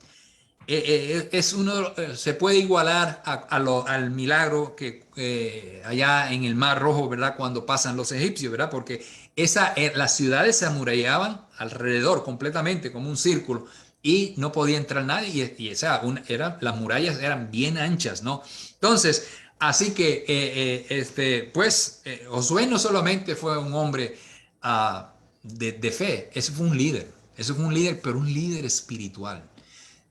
Speaker 1: es uno, se puede igualar al milagro que allá en el Mar Rojo, ¿verdad? Cuando pasan los egipcios, ¿verdad? Porque las ciudades se amurallaban alrededor completamente, como un círculo, y no podía entrar nadie, las murallas eran bien anchas, ¿no? Entonces, así que, Josué no solamente fue un hombre de fe, eso fue un líder, pero un líder espiritual.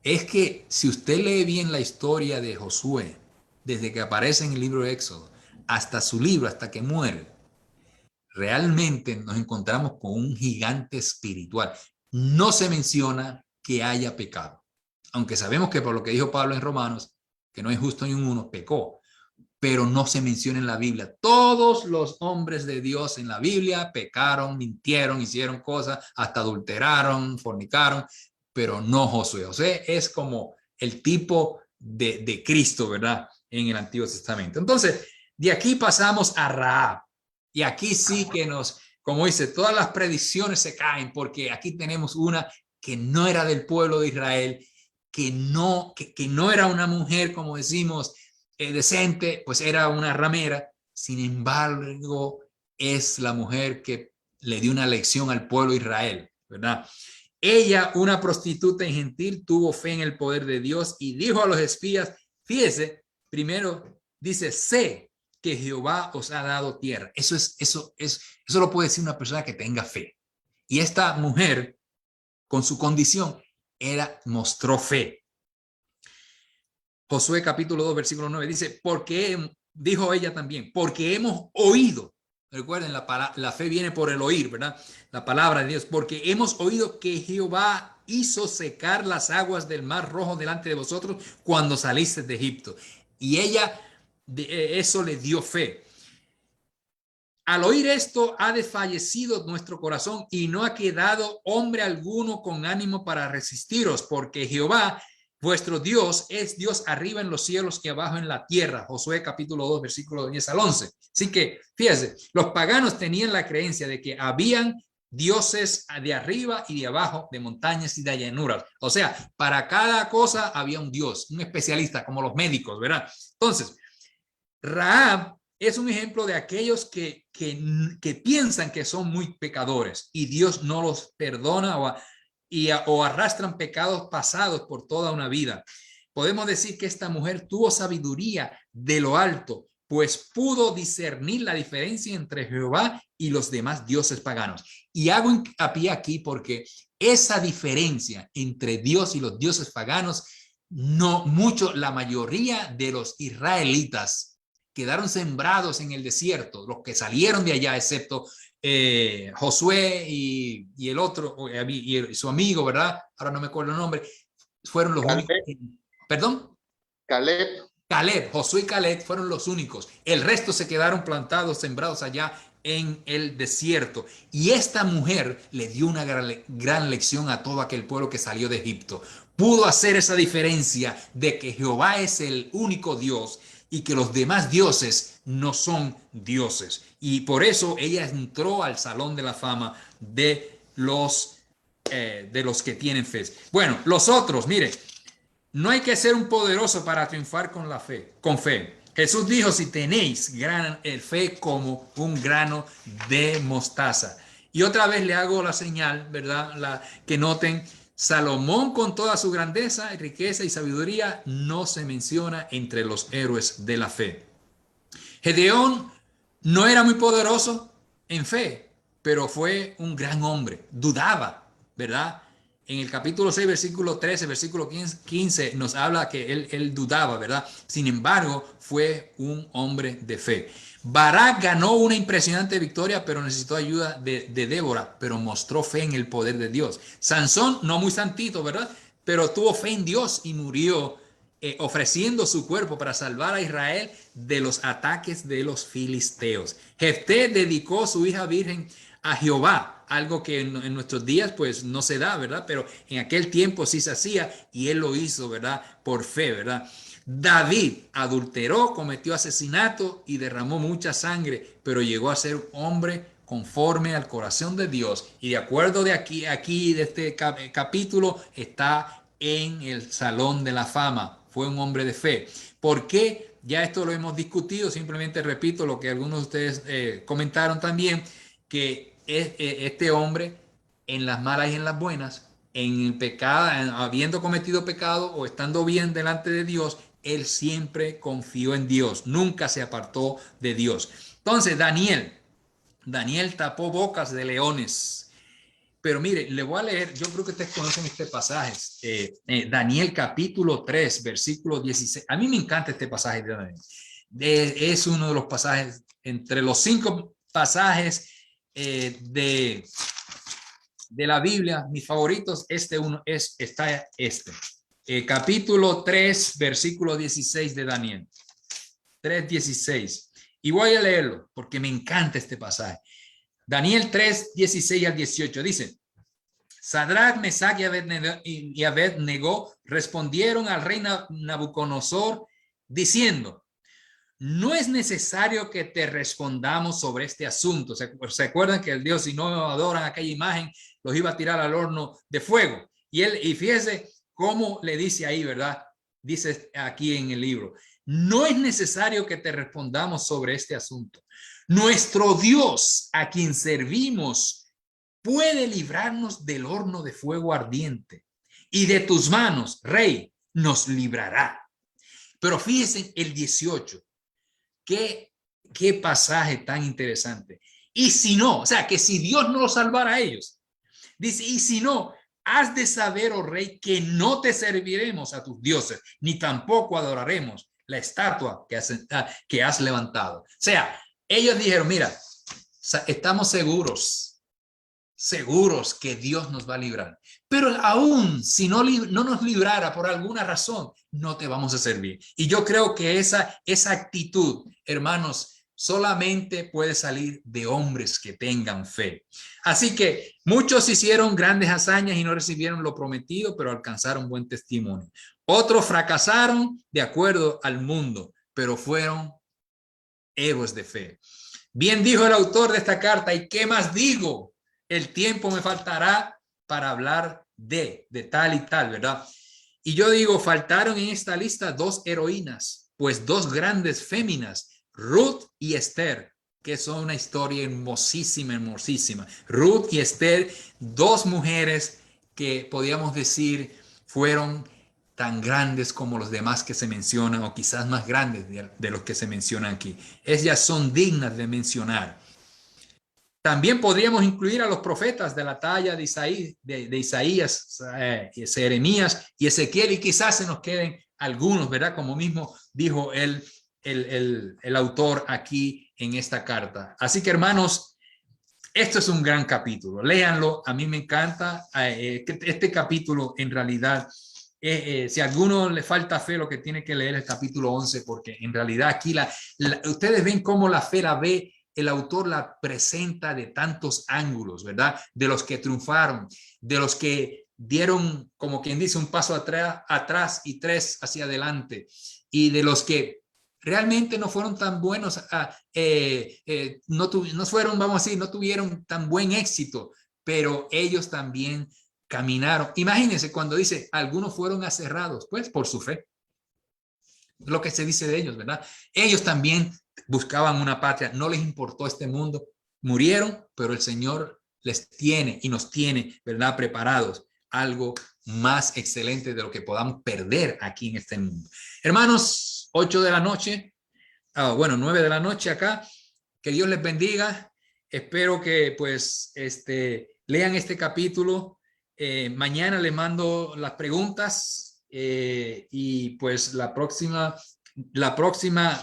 Speaker 1: Es que si usted lee bien la historia de Josué, desde que aparece en el libro de Éxodo hasta su libro, hasta que muere, realmente nos encontramos con un gigante espiritual. No se menciona que haya pecado, aunque sabemos que por lo que dijo Pablo en Romanos, que no hay justo ni uno, pecó, pero no se menciona en la Biblia. Todos los hombres de Dios en la Biblia pecaron, mintieron, hicieron cosas, hasta adulteraron, fornicaron, pero no Josué. Josué es como el tipo de Cristo, ¿verdad? En el Antiguo Testamento. Entonces, de aquí pasamos a Rahab. Y aquí sí que como dice, todas las predicciones se caen, porque aquí tenemos una que no era del pueblo de Israel, que no era una mujer, como decimos, decente, pues era una ramera. Sin embargo, es la mujer que le dio una lección al pueblo de Israel, ¿verdad? Ella, una prostituta y gentil, tuvo fe en el poder de Dios y dijo a los espías, fíjese, primero dice, sé que Jehová os ha dado tierra. Eso lo puede decir una persona que tenga fe. Y esta mujer, con su condición, mostró fe. Josué capítulo 2, versículo 9 dice, porque dijo ella también, porque hemos oído. Recuerden, la fe viene por el oír, ¿verdad? La palabra de Dios, porque hemos oído que Jehová hizo secar las aguas del Mar Rojo delante de vosotros cuando saliste de Egipto. Y ella, eso le dio fe. Al oír esto, ha desfallecido nuestro corazón y no ha quedado hombre alguno con ánimo para resistiros, porque Jehová, vuestro Dios, es Dios arriba en los cielos y abajo en la tierra. Josué capítulo 2, versículo 10 al 11. Así que, fíjense, los paganos tenían la creencia de que habían dioses de arriba y de abajo, de montañas y de llanuras. O sea, para cada cosa había un dios, un especialista, como los médicos, ¿verdad? Entonces, Rahab es un ejemplo de aquellos que piensan que son muy pecadores y Dios no los perdona o arrastran pecados pasados por toda una vida. Podemos decir que esta mujer tuvo sabiduría de lo alto, pues pudo discernir la diferencia entre Jehová y los demás dioses paganos. Y hago hincapié aquí porque esa diferencia entre Dios y los dioses paganos, la mayoría de los israelitas quedaron sembrados en el desierto, los que salieron de allá, excepto Josué y el otro, y su amigo, ¿verdad? Ahora no me acuerdo el nombre, fueron los únicos. ¿Perdón? Caleb, Josué y Caleb fueron los únicos. El resto se quedaron plantados, sembrados allá en el desierto. Y esta mujer le dio una gran lección a todo aquel pueblo que salió de Egipto. Pudo hacer esa diferencia de que Jehová es el único Dios y que los demás dioses no son dioses. Y por eso ella entró al Salón de la Fama de los que tienen fe. Bueno, los otros, mire, no hay que ser un poderoso para triunfar con fe. Jesús dijo, si tenéis fe como un grano de mostaza. Y otra vez le hago la señal, ¿verdad? Que noten, Salomón con toda su grandeza, riqueza y sabiduría no se menciona entre los héroes de la fe. Gedeón no era muy poderoso en fe, pero fue un gran hombre, dudaba, ¿verdad? En el capítulo 6, versículo 13, versículo 15, nos habla que él dudaba, ¿verdad? Sin embargo, fue un hombre de fe. Barak ganó una impresionante victoria, pero necesitó ayuda de Débora, pero mostró fe en el poder de Dios. Sansón, no muy santito, ¿verdad? Pero tuvo fe en Dios y murió ofreciendo su cuerpo para salvar a Israel de los ataques de los filisteos. Jefté dedicó su hija virgen a Jehová, algo que en nuestros días pues no se da, ¿verdad? Pero en aquel tiempo sí se hacía y él lo hizo, ¿verdad? Por fe, ¿verdad? David adulteró, cometió asesinato y derramó mucha sangre, pero llegó a ser un hombre conforme al corazón de Dios. Y de acuerdo de aquí de este capítulo está en el Salón de la Fama. Fue un hombre de fe. ¿Por qué? Ya esto lo hemos discutido. Simplemente repito lo que algunos de ustedes comentaron también, que este hombre, en las malas y en las buenas, en el pecado, habiendo cometido pecado o estando bien delante de Dios, él siempre confió en Dios, nunca se apartó de Dios. Entonces, Daniel tapó bocas de leones. Pero mire, le voy a leer, yo creo que ustedes conocen este pasaje, Daniel capítulo 3, versículo 16. A mí me encanta este pasaje de Daniel. Es uno de los pasajes, entre los 5 pasajes de la Biblia, mis favoritos, está este. Capítulo 3, versículo 16 de Daniel. 3:16. Y voy a leerlo porque me encanta este pasaje. Daniel 3, 16 al 18 dice: Sadrach, Mesach y Abednego respondieron al rey Nabucodonosor diciendo: no es necesario que te respondamos sobre este asunto. ¿Se acuerdan que el Dios, si no adoran aquella imagen, los iba a tirar al horno de fuego? Y fíjese cómo le dice ahí, ¿verdad? Dice aquí en el libro: no es necesario que te respondamos sobre este asunto. Nuestro Dios, a quien servimos, puede librarnos del horno de fuego ardiente, y de tus manos, rey, nos librará. Pero fíjense el 18. Qué pasaje tan interesante. Y si no, o sea, que si Dios no los salvara a ellos, dice, y si no, has de saber, oh rey, que no te serviremos a tus dioses, ni tampoco adoraremos la estatua que has levantado. O sea, ellos dijeron, mira, estamos seguros que Dios nos va a librar. Pero aún si no nos librara por alguna razón, no te vamos a servir. Y yo creo que esa actitud, hermanos, solamente puede salir de hombres que tengan fe. Así que muchos hicieron grandes hazañas y no recibieron lo prometido, pero alcanzaron buen testimonio. Otros fracasaron de acuerdo al mundo, pero fueron héroes de fe. Bien dijo el autor de esta carta: ¿y qué más digo? El tiempo me faltará para hablar de tal y tal, ¿verdad? Y yo digo, faltaron en esta lista 2 heroínas, pues 2 grandes féminas, Ruth y Esther, que son una historia hermosísima, hermosísima. Ruth y Esther, 2 mujeres que podríamos decir fueron tan grandes como los demás que se mencionan, o quizás más grandes de los que se mencionan aquí. Ellas son dignas de mencionar. También podríamos incluir a los profetas de la talla de Isaías, Jeremías y Ezequiel, y quizás se nos queden algunos, ¿verdad? Como mismo dijo el autor aquí en esta carta. Así que, hermanos, esto es un gran capítulo. Léanlo, a mí me encanta. Este capítulo, en realidad, si a alguno le falta fe, lo que tiene que leer es el capítulo 11, porque en realidad aquí ustedes ven cómo la fe la ve. El autor la presenta de tantos ángulos, ¿verdad? De los que triunfaron, de los que dieron, como quien dice, un paso atrás y 3 hacia adelante, y de los que realmente no fueron tan buenos, no fueron, vamos a decir, no tuvieron tan buen éxito, pero ellos también caminaron. Imagínense cuando dice, algunos fueron aserrados, pues por su fe. Lo que se dice de ellos, ¿verdad? Ellos también buscaban una patria, no les importó este mundo, murieron, pero el Señor les tiene y nos tiene, ¿verdad?, preparados algo más excelente de lo que podamos perder aquí en este mundo. Hermanos, 8 de la noche, 9 de la noche acá, que Dios les bendiga. Espero que pues lean este capítulo. Mañana les mando las preguntas y pues la próxima,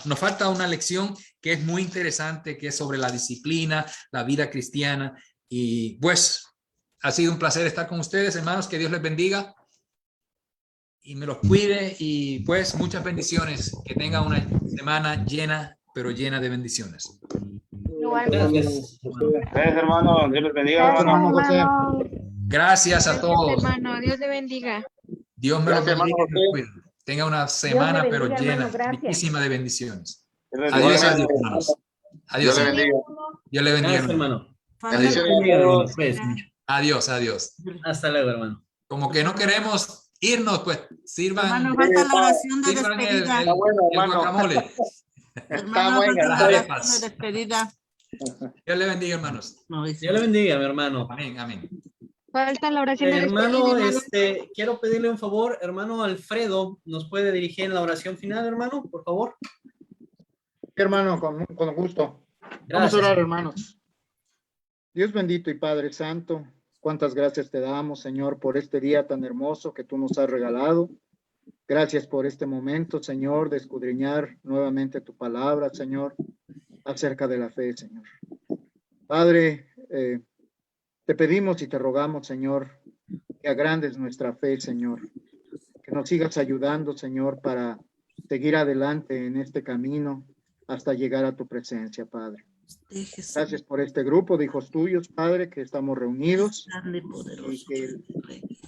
Speaker 1: nos falta una lección que es muy interesante, que es sobre la disciplina, la vida cristiana. Y pues ha sido un placer estar con ustedes, hermanos. Que Dios les bendiga y me los cuide, y pues muchas bendiciones. Que tengan una semana llena, pero llena de bendiciones.
Speaker 2: Gracias.
Speaker 3: Gracias, hermano. Dios les bendiga, hermano.
Speaker 1: Gracias a todos.
Speaker 4: Hermano, Dios le bendiga.
Speaker 1: Dios me los
Speaker 3: Gracias,
Speaker 1: bendiga.
Speaker 3: hermano.
Speaker 1: Tenga una semana,
Speaker 5: bendiga,
Speaker 1: pero llena,
Speaker 5: hermano,
Speaker 1: riquísima de bendiciones.
Speaker 3: Dios
Speaker 1: Adiós,
Speaker 3: les
Speaker 1: adiós,
Speaker 3: bendiga.
Speaker 1: hermanos. Adiós.
Speaker 3: Dios le bendiga.
Speaker 1: Dios le bendiga,
Speaker 2: Gracias,
Speaker 1: hermano.
Speaker 2: hermano.
Speaker 3: Bendiciones.
Speaker 2: Bendiga, hermano. Pues,
Speaker 1: Adiós, adiós.
Speaker 2: hasta luego, hermano.
Speaker 1: Como que no queremos irnos, pues sirvan,
Speaker 4: Hermano, falta la oración de
Speaker 1: sirvan
Speaker 4: despedida.
Speaker 3: Está bueno,
Speaker 1: el
Speaker 3: hermano.
Speaker 1: guacamole.
Speaker 4: Hermano,
Speaker 3: buena,
Speaker 4: falta la
Speaker 1: está bien.
Speaker 4: oración de despedida.
Speaker 1: Dios le bendiga, hermanos.
Speaker 4: No, dice.
Speaker 2: Dios le bendiga, mi hermano.
Speaker 1: Amén, amén.
Speaker 5: Falta la oración de
Speaker 2: Hermano,
Speaker 5: despedida,
Speaker 2: quiero pedirle un favor, hermano Alfredo, ¿nos puede dirigir en la oración final, hermano, por favor?
Speaker 6: Hermano, con gusto. Vamos
Speaker 2: Gracias.
Speaker 6: a orar, hermanos. Dios bendito y Padre Santo, cuántas gracias te damos, Señor, por este día tan hermoso que tú nos has regalado. Gracias por este momento, Señor, de escudriñar nuevamente tu palabra, Señor, acerca de la fe, Señor. Padre, te pedimos y te rogamos, Señor, que agrandes nuestra fe, Señor, que nos sigas ayudando, Señor, para seguir adelante en este camino hasta llegar a tu presencia, Padre.
Speaker 4: Déjese
Speaker 6: Gracias por este grupo de hijos tuyos, Padre, que estamos reunidos
Speaker 4: darle
Speaker 6: y
Speaker 4: poderoso.
Speaker 6: que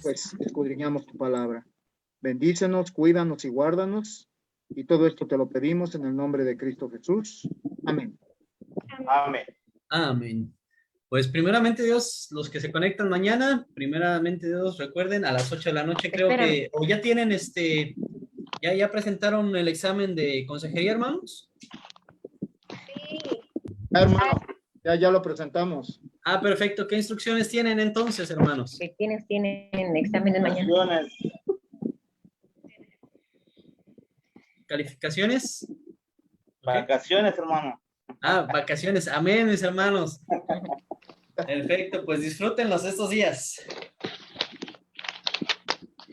Speaker 6: pues escudriñamos tu palabra. Bendícenos, cuídanos y guárdanos. Y todo esto te lo pedimos en el nombre de Cristo Jesús. Amén.
Speaker 3: Amén.
Speaker 2: Amén. Pues primeramente Dios, los que se conectan mañana, primeramente Dios, recuerden, a las 8 de la noche creo que, o ya tienen ya presentaron el examen de consejería, hermanos.
Speaker 6: Hermano, ya lo presentamos.
Speaker 2: Ah, perfecto. ¿Qué instrucciones tienen entonces, hermanos?
Speaker 5: que tienen exámenes mañana.
Speaker 3: Vacaciones.
Speaker 2: ¿Calificaciones?
Speaker 3: Vacaciones, hermano.
Speaker 2: Ah, vacaciones. Amén, mis hermanos. Perfecto, pues disfrútenlos estos días.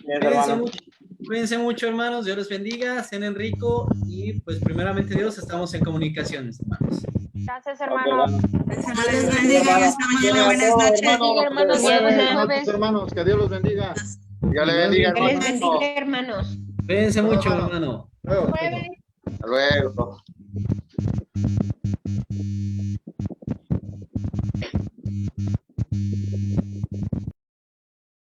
Speaker 3: Bien,
Speaker 2: Cuídense
Speaker 3: hermano.
Speaker 2: mucho, cuídense mucho, hermanos. Dios les bendiga, cenen rico y pues primeramente Dios, estamos en comunicaciones, hermanos.
Speaker 5: Gracias,
Speaker 3: Ok,
Speaker 5: hermano.
Speaker 3: hermano.
Speaker 4: Dios les bendiga. Hasta mañana. Buenas noches.
Speaker 5: Hermanos,
Speaker 6: Buenas
Speaker 5: buenas
Speaker 6: noches,
Speaker 5: noches.
Speaker 6: hermanos, que Dios los bendiga.
Speaker 3: Dios le bendiga,
Speaker 5: Que les
Speaker 3: hermano.
Speaker 5: bendiga, hermanos.
Speaker 2: Cuídense mucho, hermano.
Speaker 6: Luego.
Speaker 5: Jueves.
Speaker 3: Hasta luego.